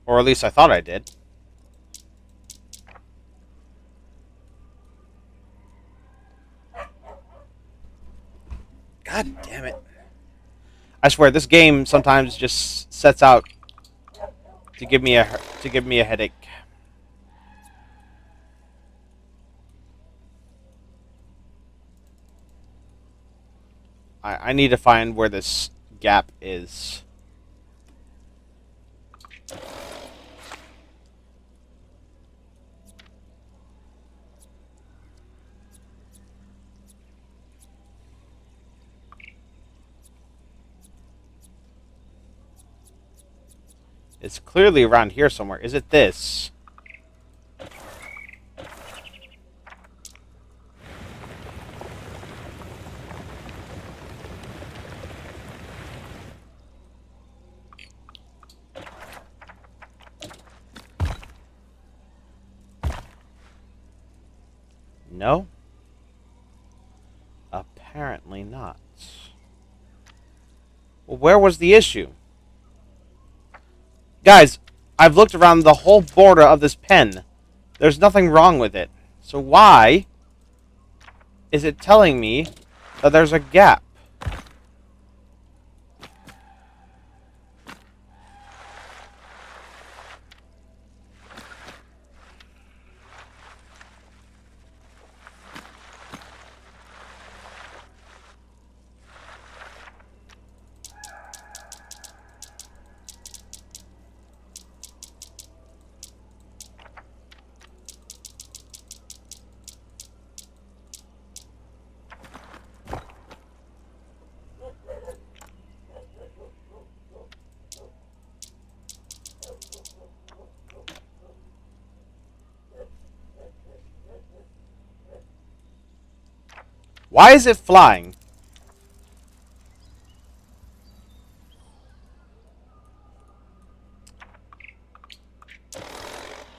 Or at least I thought I did. God damn it. I swear, this game sometimes just sets out to give me a headache. I need to find where this gap is. It's clearly around here somewhere. Is it this? No? Apparently not. Well, where was the issue? Guys, I've looked around the whole border of this pen. There's nothing wrong with it. So why is it telling me that there's a gap? Why is it flying?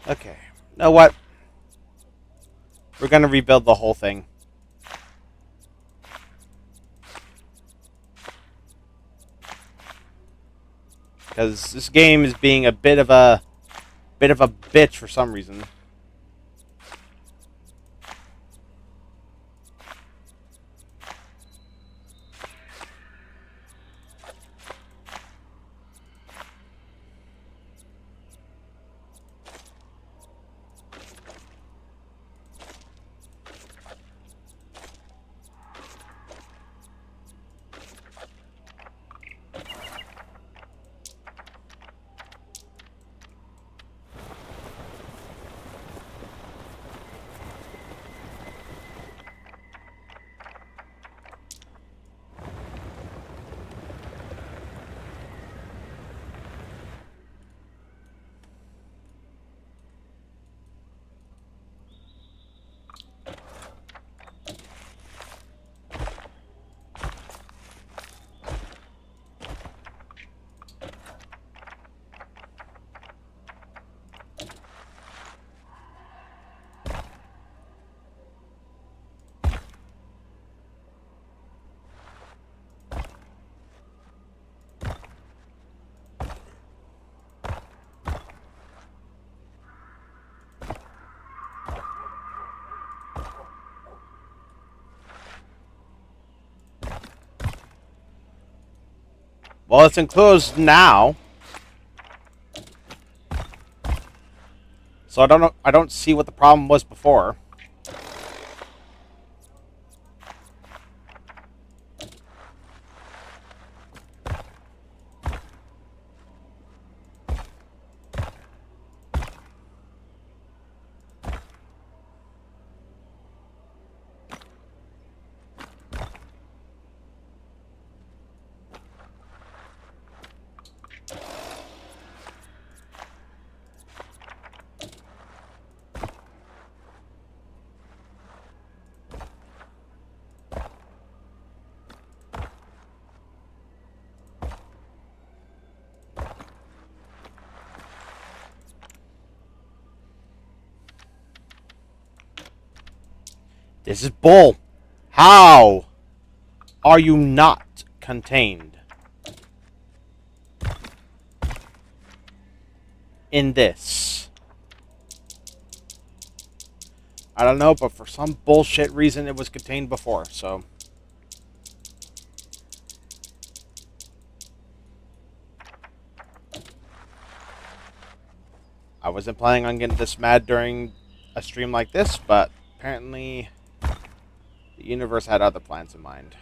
Okay. You know what? We're gonna rebuild the whole thing. Because this game is being a bit of a bitch for some reason. Well, it's enclosed now. So I don't see what the problem was before. This is bull. How are you not contained in this? I don't know, but for some bullshit reason it was contained before, so... I wasn't planning on getting this mad during a stream like this, but apparently the universe had other plans in mind.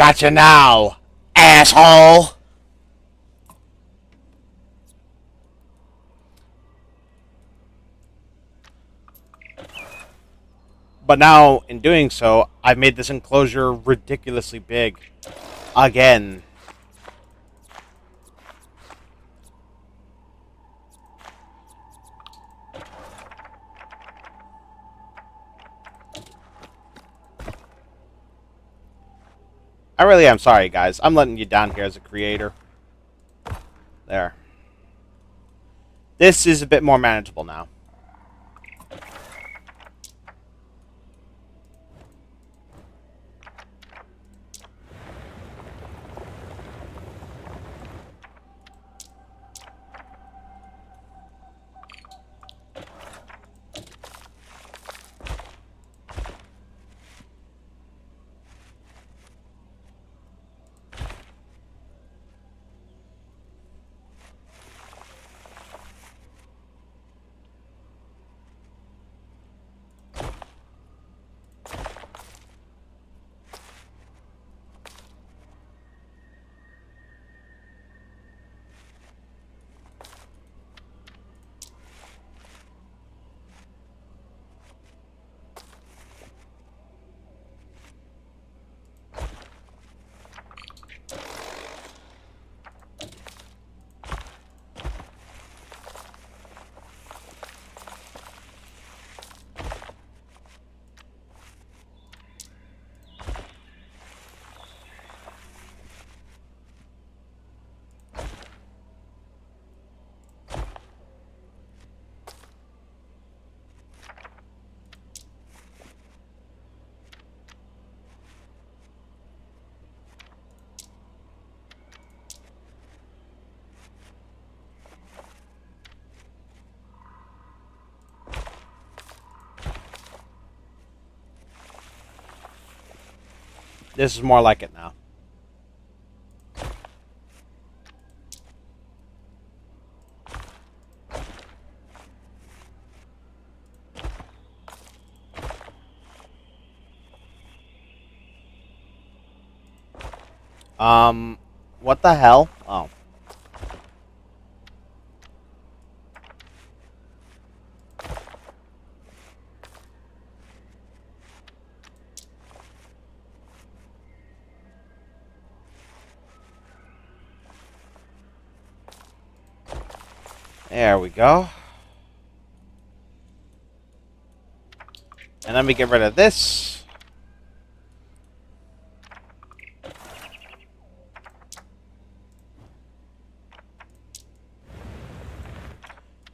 Gotcha now, asshole! But now, in doing so, I've made this enclosure ridiculously big. Again. I really am sorry, guys. I'm letting you down here as a creator. There. This is a bit more manageable now. This is more like it now. What the hell? Oh. There we go. And let me get rid of this.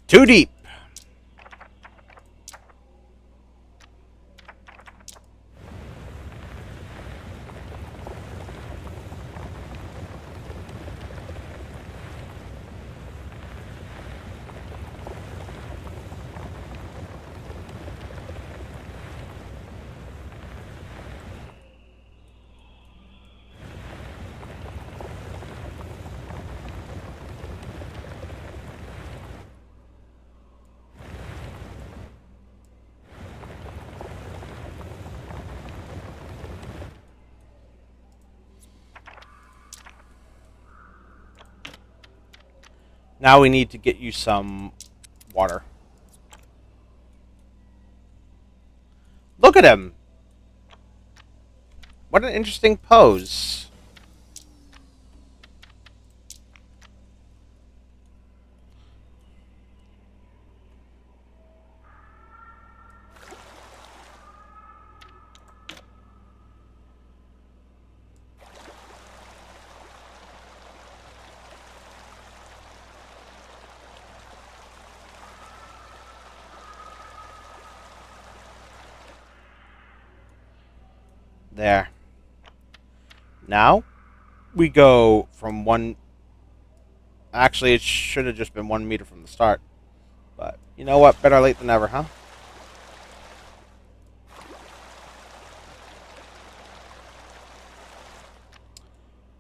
Too deep. Now we need to get you some water. Look at him. What an interesting pose. There. Now, we go from one... Actually, it should have just been 1 meter from the start. But, you know what? Better late than never, huh?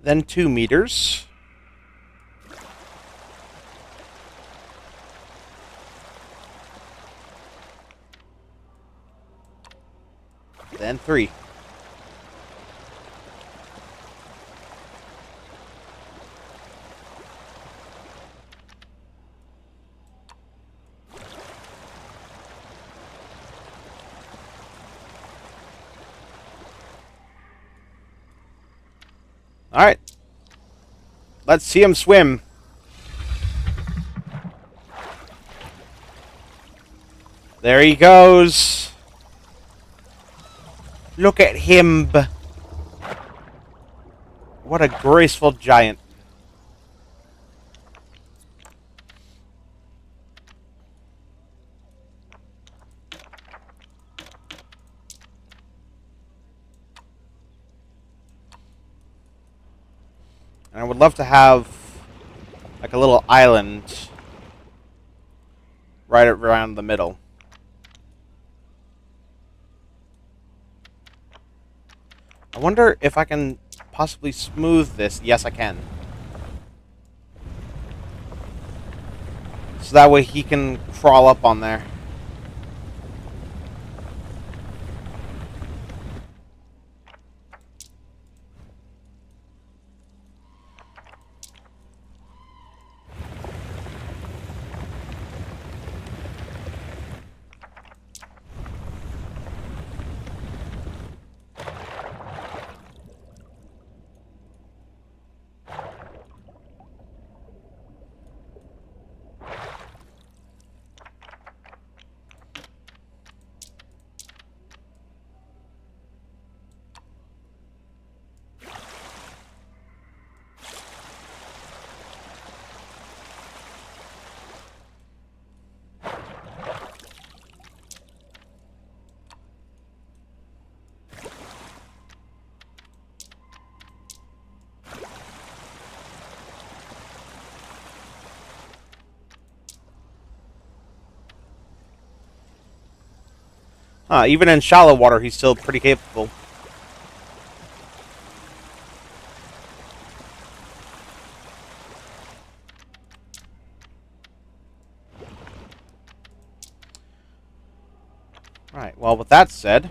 Then 2 meters. Then 3. Let's see him swim. There he goes. Look at him. What a graceful giant. And I would love to have like a little island right around the middle. I wonder if I can possibly smooth this. Yes, I can. So that way he can crawl up on there. Even in shallow water, he's still pretty capable. Right, well, with that said...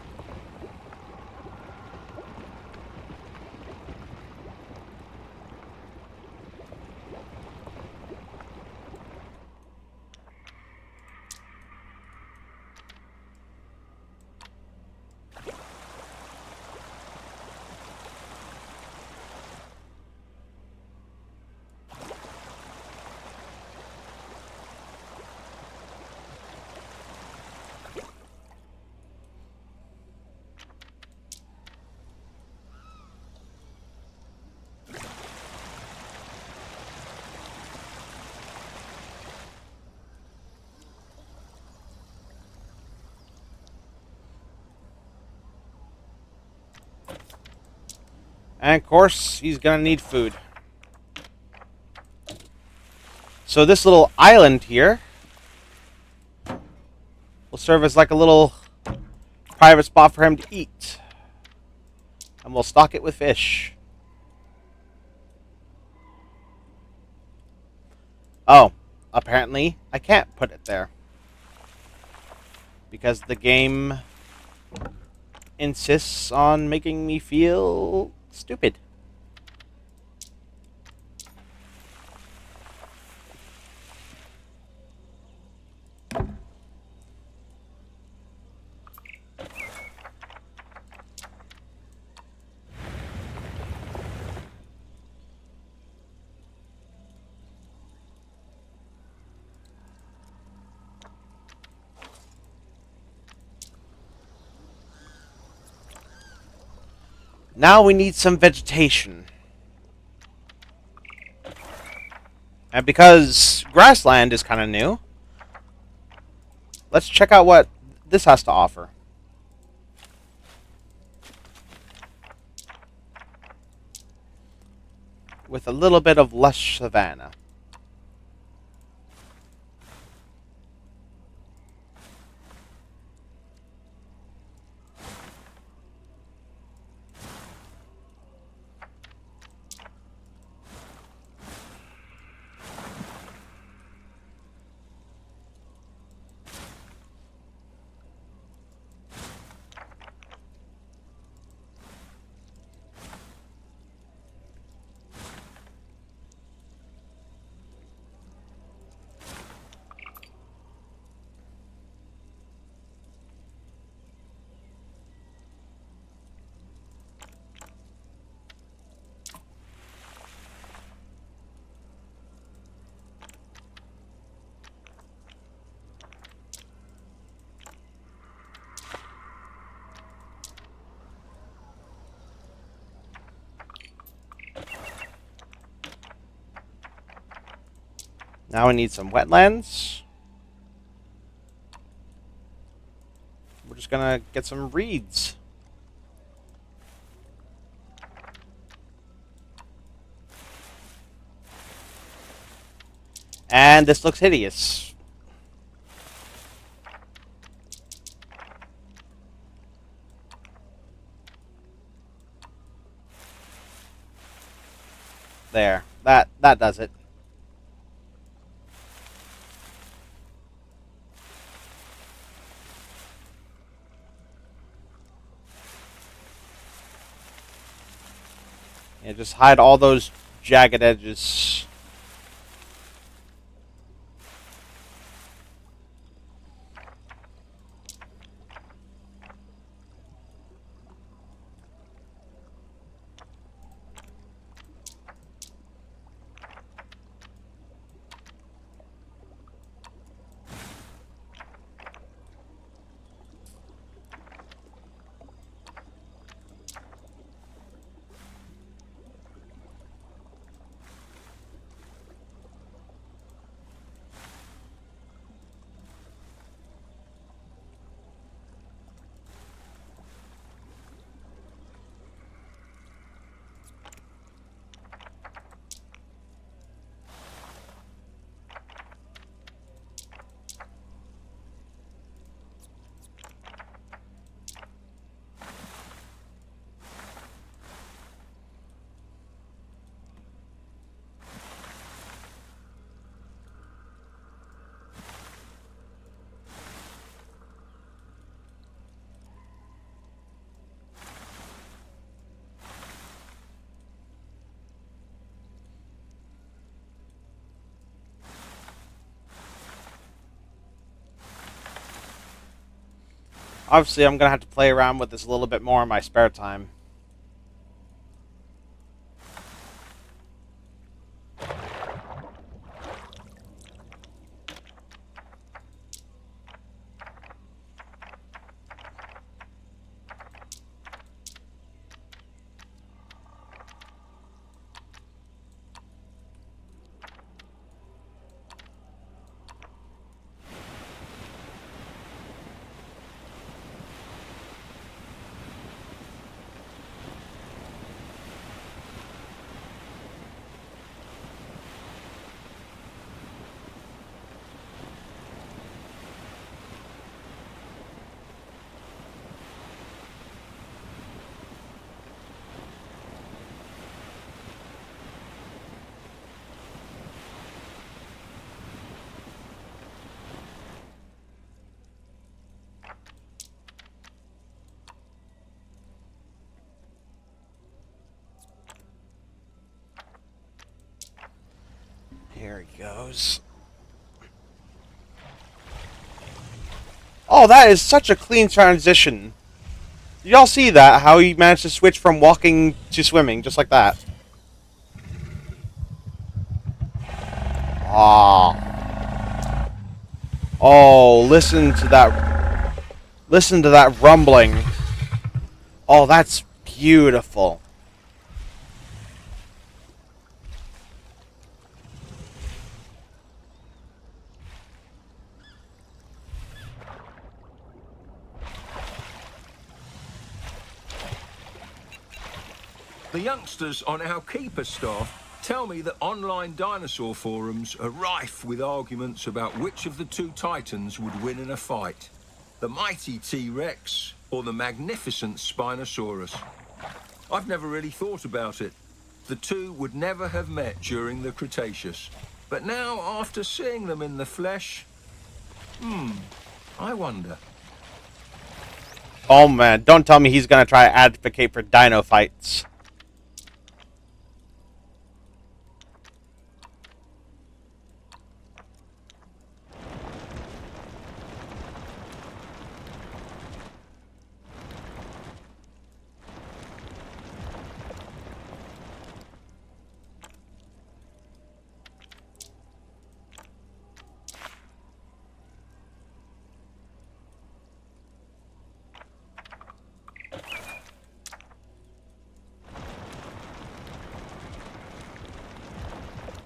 And of course, he's gonna need food. So this little island here will serve as like a little private spot for him to eat. And we'll stock it with fish. Oh, apparently I can't put it there. Because the game insists on making me feel stupid. Now we need some vegetation. And because grassland is kind of new, let's check out what this has to offer. With a little bit of lush savanna. Now we need some wetlands. We're just gonna get some reeds. And this looks hideous. There. That does it. Yeah, just hide all those jagged edges. Obviously, I'm going to have to play around with this a little bit more in my spare time. Here he goes. Oh, that is such a clean transition. Did y'all see that? How he managed to switch from walking to swimming, just like that. Ah. Oh, listen to that. Listen to that rumbling. Oh, that's beautiful. The youngsters on our keeper staff tell me that online dinosaur forums are rife with arguments about which of the two titans would win in a fight. The mighty T-Rex or the magnificent Spinosaurus. I've never really thought about it. The two would never have met during the Cretaceous. But now, after seeing them in the flesh, I wonder. Oh man, don't tell me he's gonna try to advocate for dino fights.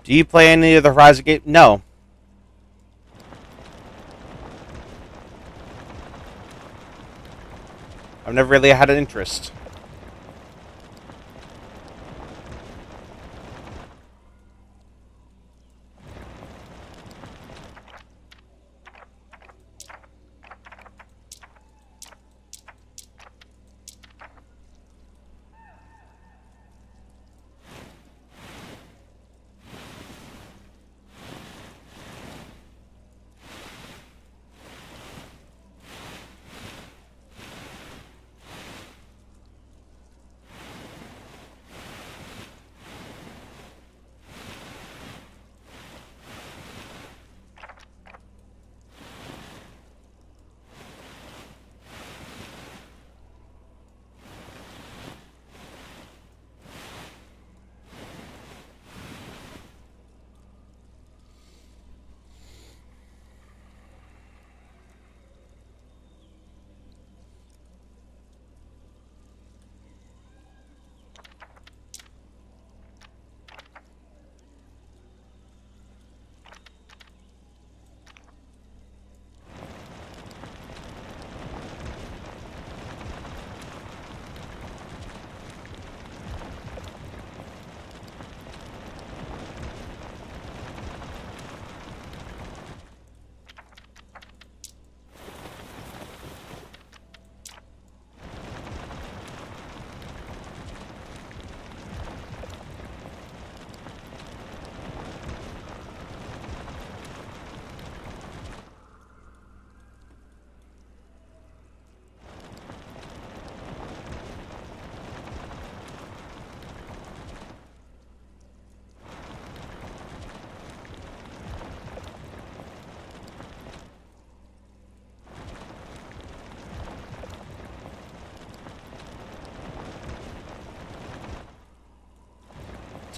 Do you play any of the Horizon games? No. I've never really had an interest.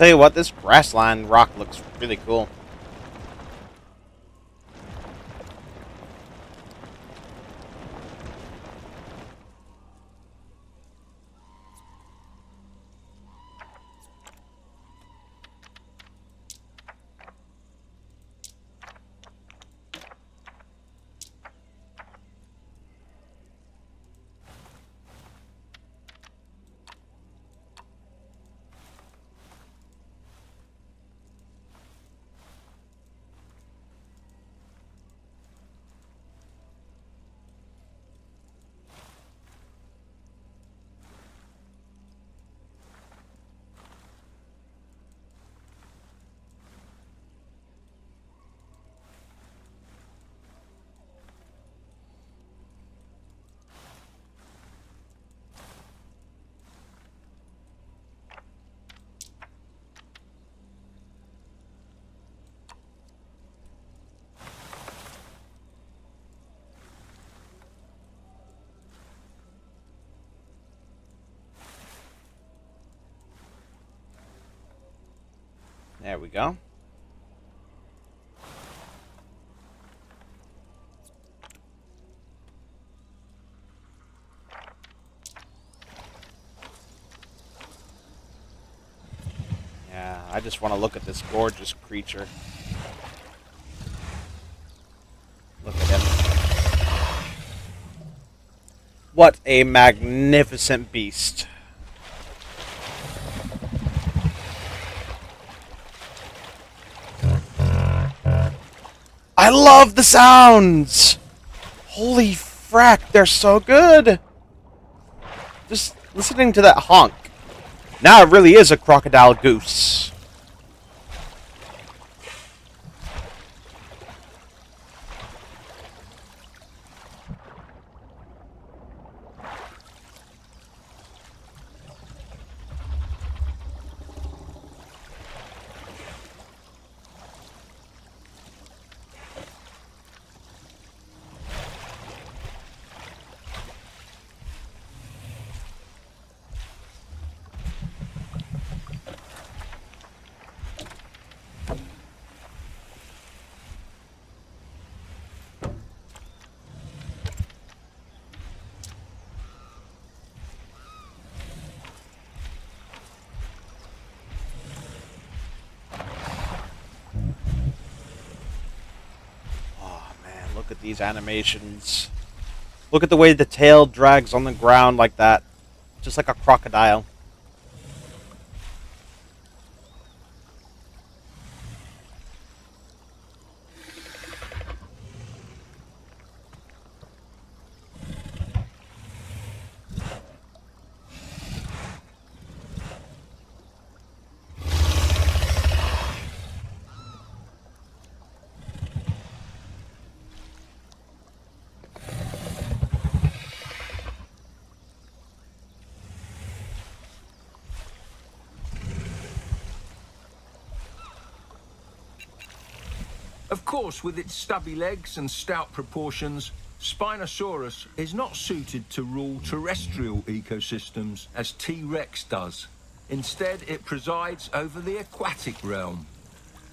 Tell you what, this grassland rock looks really cool. There we go. Yeah, I just want to look at this gorgeous creature. Look at him. What a magnificent beast. I love the sounds! Holy frack, they're so good! Just listening to that honk. Now it really is a crocodile goose. Look at these animations. Look at the way the tail drags on the ground like that. Just like a crocodile. Of course, with its stubby legs and stout proportions, Spinosaurus is not suited to rule terrestrial ecosystems as T-Rex does. Instead, it presides over the aquatic realm.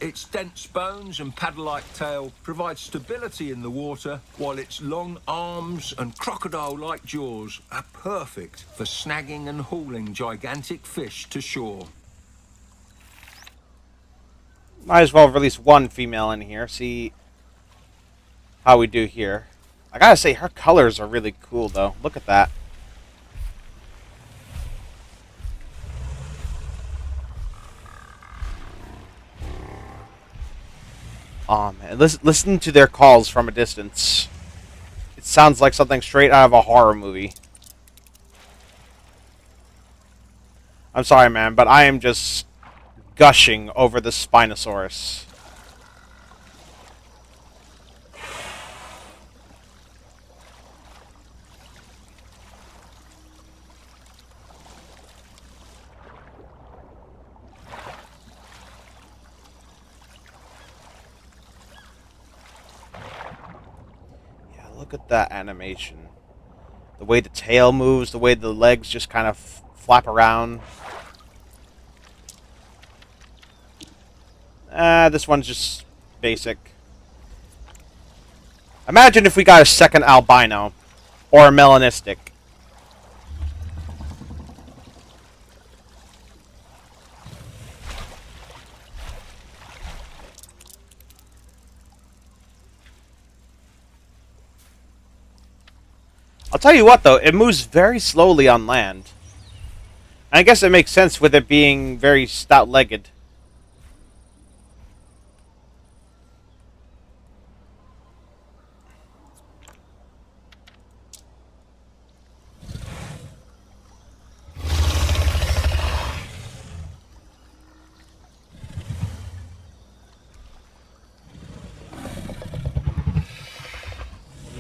Its dense bones and paddle-like tail provide stability in the water, while its long arms and crocodile-like jaws are perfect for snagging and hauling gigantic fish to shore. Might as well release one female in here. See how we do here. I gotta say, her colors are really cool, though. Look at that. Oh, man. Listen to their calls from a distance. It sounds like something straight out of a horror movie. I'm sorry, man, but I am just gushing over the Spinosaurus. Yeah, look at that animation. The way the tail moves, the way the legs just kind of flap around. This one's just basic. Imagine if we got a second albino. Or a melanistic. I'll tell you what, though. It moves very slowly on land. I guess it makes sense with it being very stout-legged.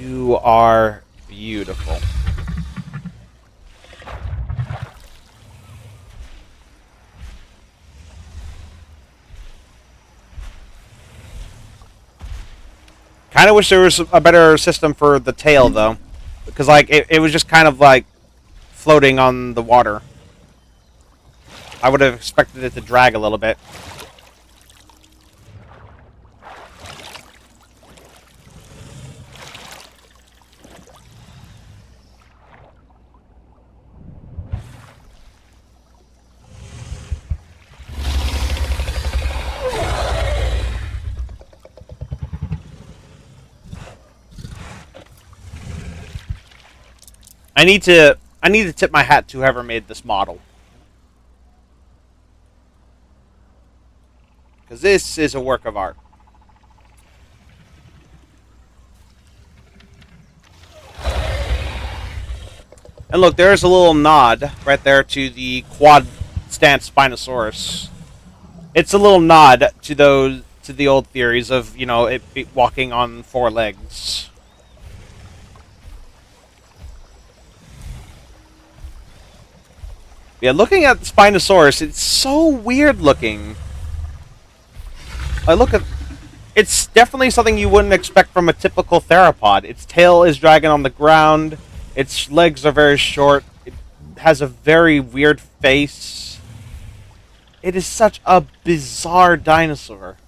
You are beautiful. Kind of wish there was a better system for the tail, though. Because, like, it was just kind of, like, floating on the water. I would have expected it to drag a little bit. I need to tip my hat to whoever made this model. Because this is a work of art. And look, there's a little nod right there to the quad stance Spinosaurus. It's a little nod to the old theories of, you know, it walking on four legs. Yeah, looking at the Spinosaurus, it's so weird looking. I look at... It's definitely something you wouldn't expect from a typical theropod. Its tail is dragging on the ground. Its legs are very short. It has a very weird face. It is such a bizarre dinosaur.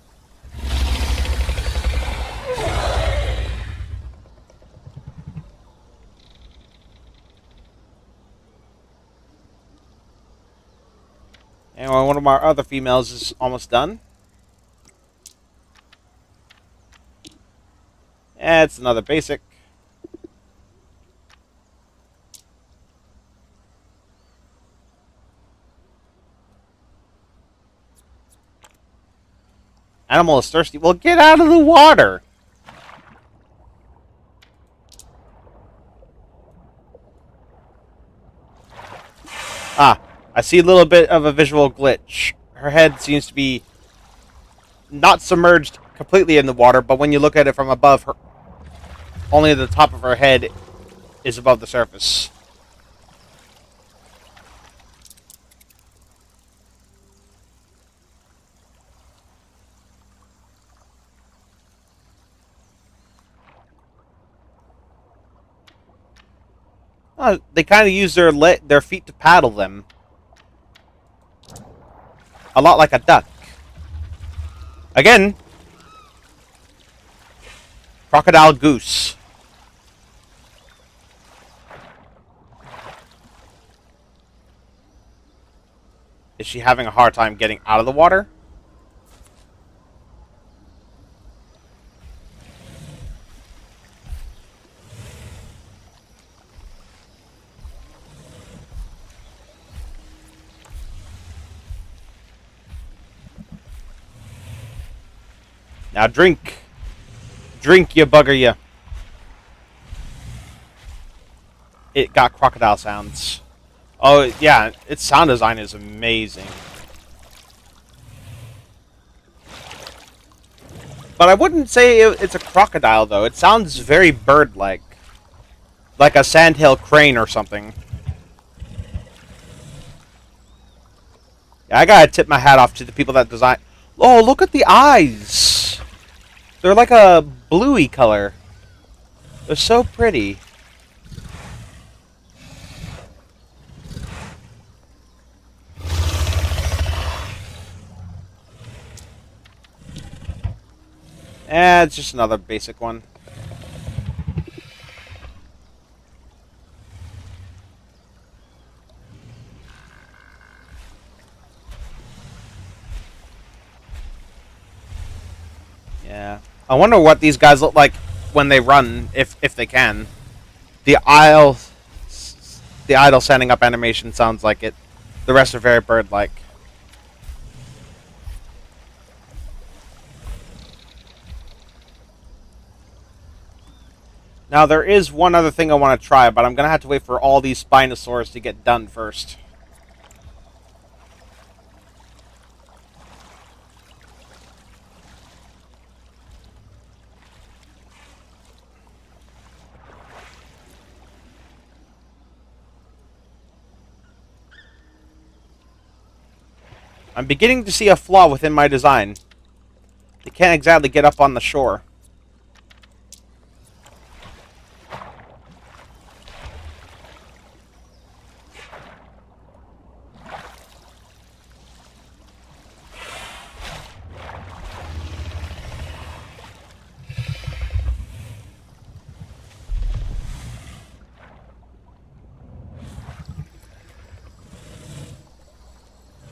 Anyway, one of our other females is almost done. It's another basic. Animal is thirsty. Well, get out of the water. Ah, I see a little bit of a visual glitch. Her head seems to be not submerged completely in the water, but when you look at it from above, only the top of her head is above the surface. They kind of use their feet to paddle them. A lot like a duck. Again, crocodile goose. Is she having a hard time getting out of the water? Now drink. Drink, you bugger, you. It got crocodile sounds. Oh, yeah, its sound design is amazing. But I wouldn't say it's a crocodile, though. It sounds very bird-like. Like a sandhill crane or something. Yeah, I gotta tip my hat off to the people that design... Oh, look at the eyes! They're like a bluey color. They're so pretty. It's just another basic one. Yeah. I wonder what these guys look like when they run, if they can. The idle standing up animation sounds like it. The rest are very bird-like. Now, there is one other thing I want to try, but I'm going to have to wait for all these Spinosaurs to get done first. I'm beginning to see a flaw within my design. They can't exactly get up on the shore.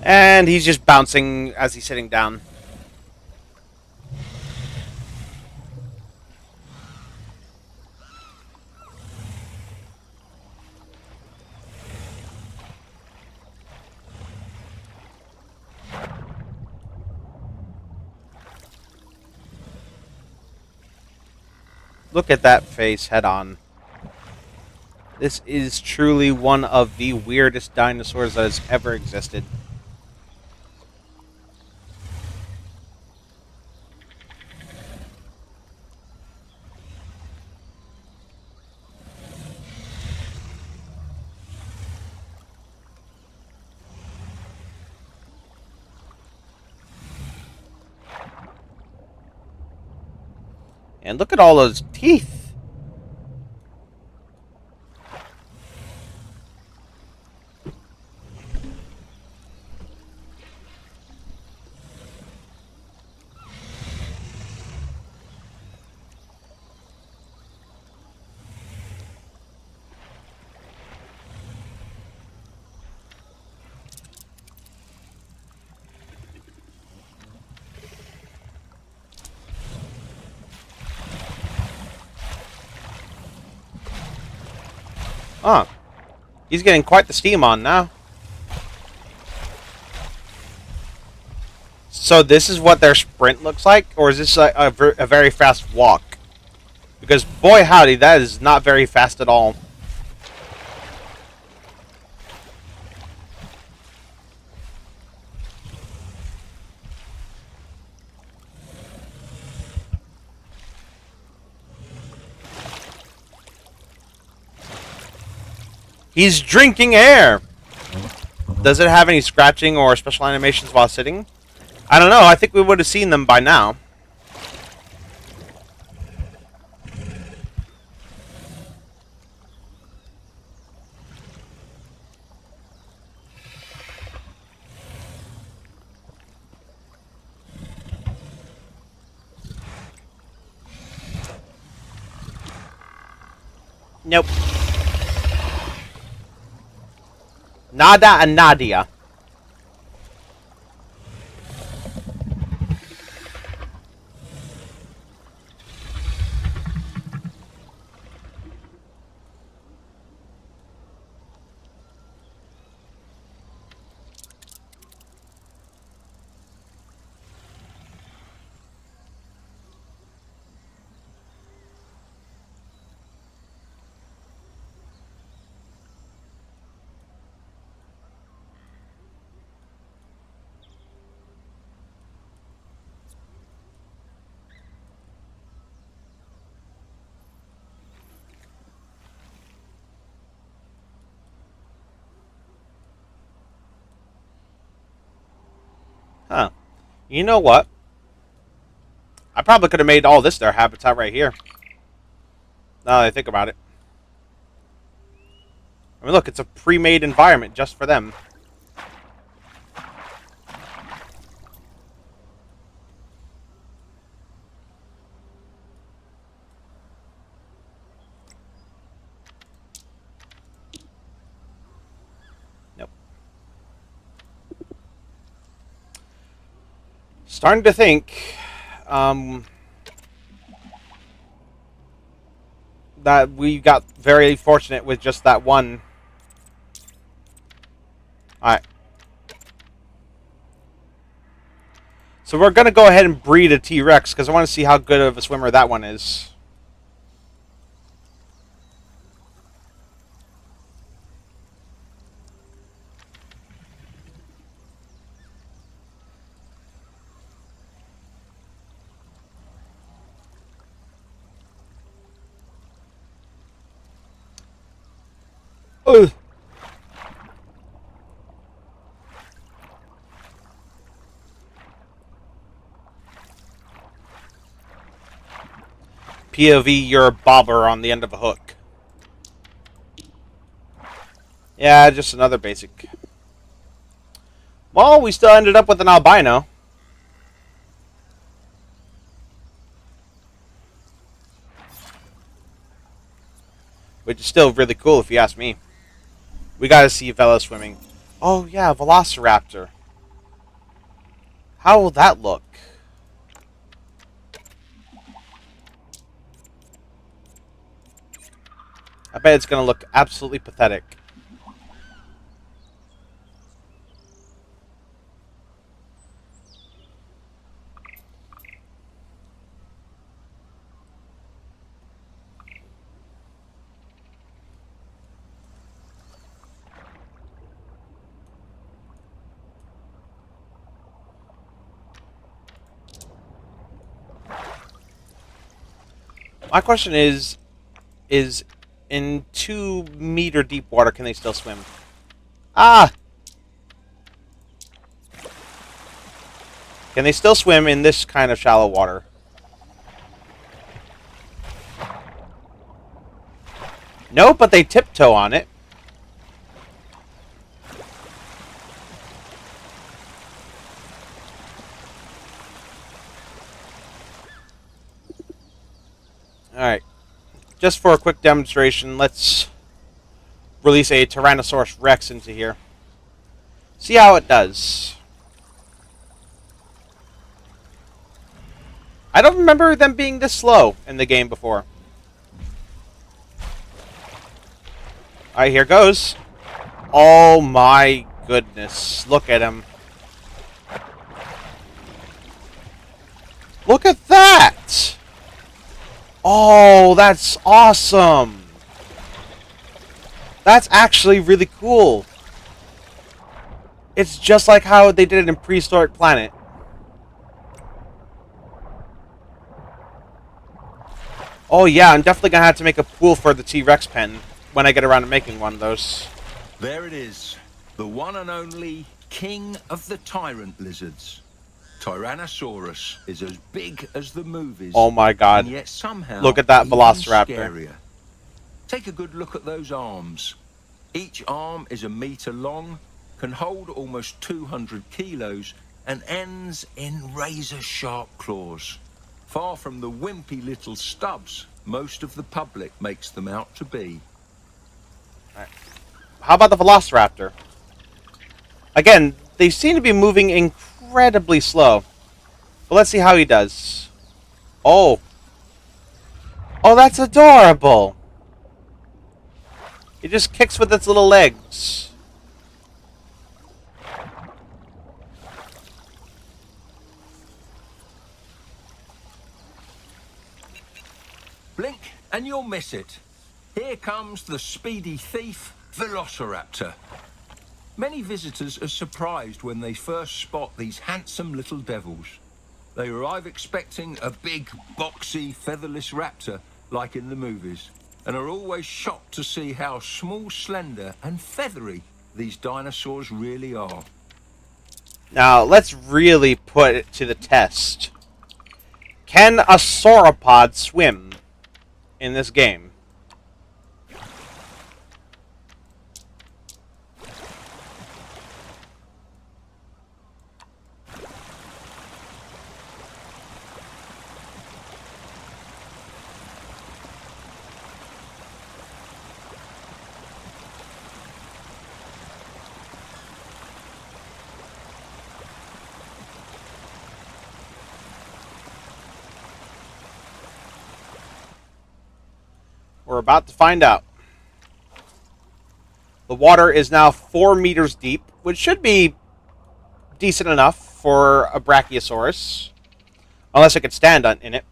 And he's just bouncing as he's sitting down. Look at that face head on. This is truly one of the weirdest dinosaurs that has ever existed. And look at all those teeth. Huh. He's getting quite the steam on now. So this is what their sprint looks like, or is this like a very fast walk? Because boy howdy, that is not very fast at all. He's drinking air! Does it have any scratching or special animations while sitting? I don't know, I think we would have seen them by now. Nope. Nada and Nadia. Huh. You know what? I probably could have made all this their habitat right here. Now that I think about it. I mean, look, it's a pre-made environment just for them. Nope. Starting to think that we got very fortunate with just that one. Alright. So we're going to go ahead and breed a T-Rex because I want to see how good of a swimmer that one is. Ugh. POV, you're a bobber on the end of a hook. Yeah, just another basic. Well, we still ended up with an albino. Which is still really cool if you ask me. We gotta see Vela swimming. Oh yeah, Velociraptor. How will that look? I bet it's gonna look absolutely pathetic. My question is in 2-meter deep water, can they still swim? Ah! Can they still swim in this kind of shallow water? No, but they tiptoe on it. Alright. Just for a quick demonstration, let's release a Tyrannosaurus Rex into here. See how it does. I don't remember them being this slow in the game before. Alright, here goes. Oh my goodness. Look at him. Look at that! Oh, that's awesome! That's actually really cool. It's just like how they did it in Prehistoric Planet. Oh yeah, I'm definitely gonna have to make a pool for the T-Rex pen when I get around to making one of those. There it is. The one and only king of the tyrant lizards. Tyrannosaurus is as big as the movies. Oh my god. And yet somehow Look at that even Velociraptor. scarier. Take a good look at those arms. Each arm is 1 meter long, can hold almost 200 kilos, and ends in razor-sharp claws. Far from the wimpy little stubs most of the public makes them out to be. How about the Velociraptor? Again, they seem to be moving incredibly slow. But let's see how he does. Oh. Oh, that's adorable. It just kicks with its little legs. Blink and you'll miss it. Here comes the speedy thief, Velociraptor. Many visitors are surprised when they first spot these handsome little devils. They arrive expecting a big, boxy, featherless raptor like in the movies, and are always shocked to see how small, slender, and feathery these dinosaurs really are. Now, let's really put it to the test. Can a sauropod swim in this game? We're about to find out. The water is now 4 meters deep, which should be decent enough for a Brachiosaurus. Unless it could stand in it.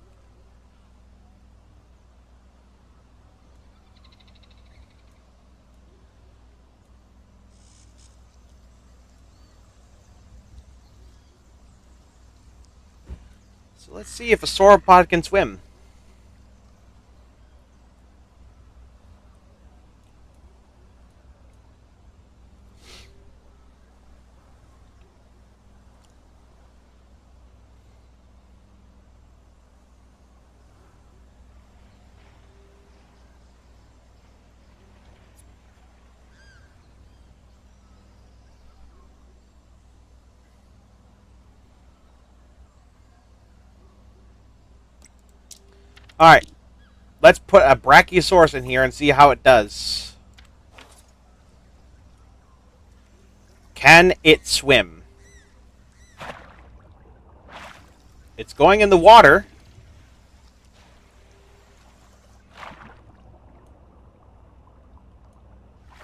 So let's see if a sauropod can swim. Alright, let's put a Brachiosaurus in here and see how it does. Can it swim? It's going in the water.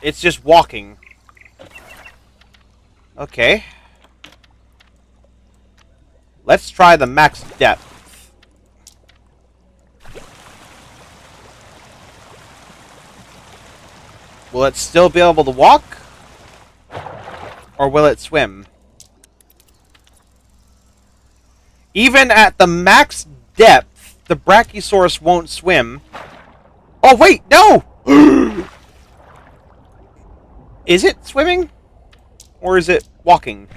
It's just walking. Okay. Let's try the max depth. Will it still be able to walk? Or will it swim? Even at the max depth, the Brachiosaurus won't swim. Oh, wait, no! Is it swimming? Or is it walking?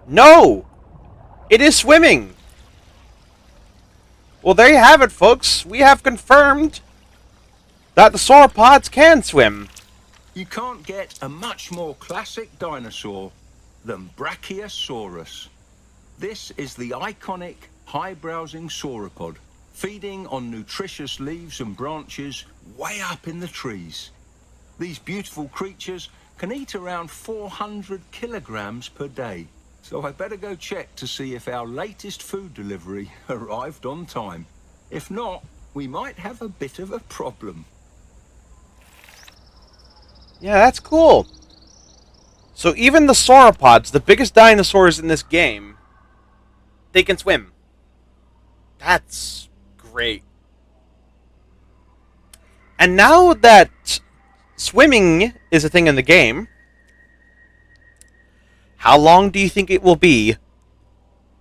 No! It is swimming! Well, there you have it, folks. We have confirmed that the sauropods can swim. You can't get a much more classic dinosaur than Brachiosaurus. This is the iconic high-browsing sauropod, feeding on nutritious leaves and branches way up in the trees. These beautiful creatures can eat around 400 kilograms per day. So I better go check to see if our latest food delivery arrived on time. If not, we might have a bit of a problem. Yeah, that's cool. So even the sauropods, the biggest dinosaurs in this game, they can swim. That's great. And now that swimming is a thing in the game, how long do you think it will be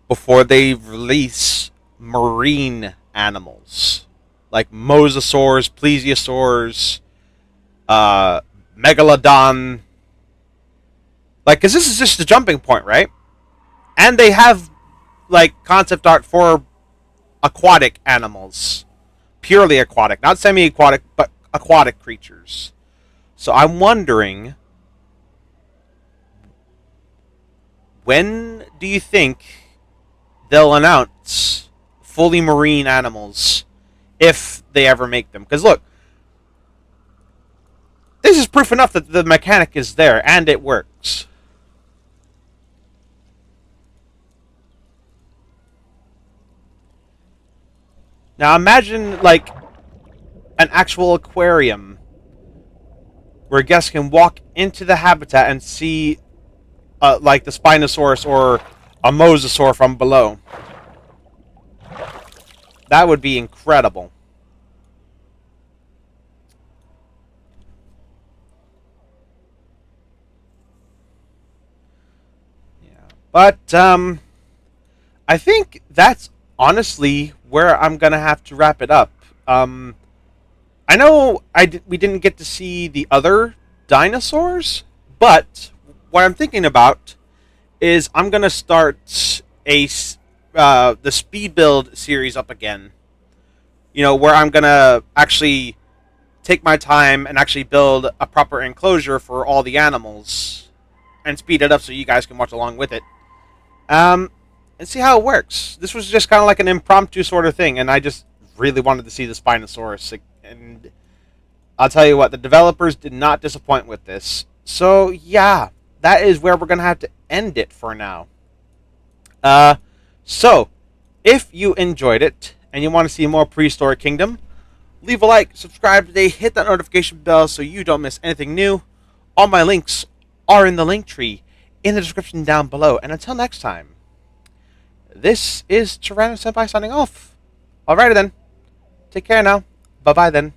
before they release marine animals? Like mosasaurs, plesiosaurs, megalodon. Like, because this is just the jumping point, right? And they have, like, concept art for aquatic animals. Purely aquatic. Not semi-aquatic, but aquatic creatures. So I'm wondering, when do you think they'll announce fully marine animals, if they ever make them? Because look, this is proof enough that the mechanic is there and it works. Now imagine, like, an actual aquarium where guests can walk into the habitat and see, like, the Spinosaurus or a Mosasaur from below. That would be incredible. Yeah. But, I think that's honestly where I'm going to have to wrap it up. I know we didn't get to see the other dinosaurs, but what I'm thinking about is I'm going to start the speed build series up again. You know, where I'm going to actually take my time and actually build a proper enclosure for all the animals and speed it up so you guys can watch along with it. And see how it works. This was just kind of like an impromptu sort of thing, and I just really wanted to see the Spinosaurus. And I'll tell you what, the developers did not disappoint with this. So, yeah, that is where we're going to have to end it for now. So, if you enjoyed it, and you want to see more Prehistoric Kingdom, leave a like, subscribe today, hit that notification bell so you don't miss anything new. All my links are in the link tree in the description down below. And until next time, this is Tyranno Senpai signing off. Alrighty then. Take care now. Bye-bye then.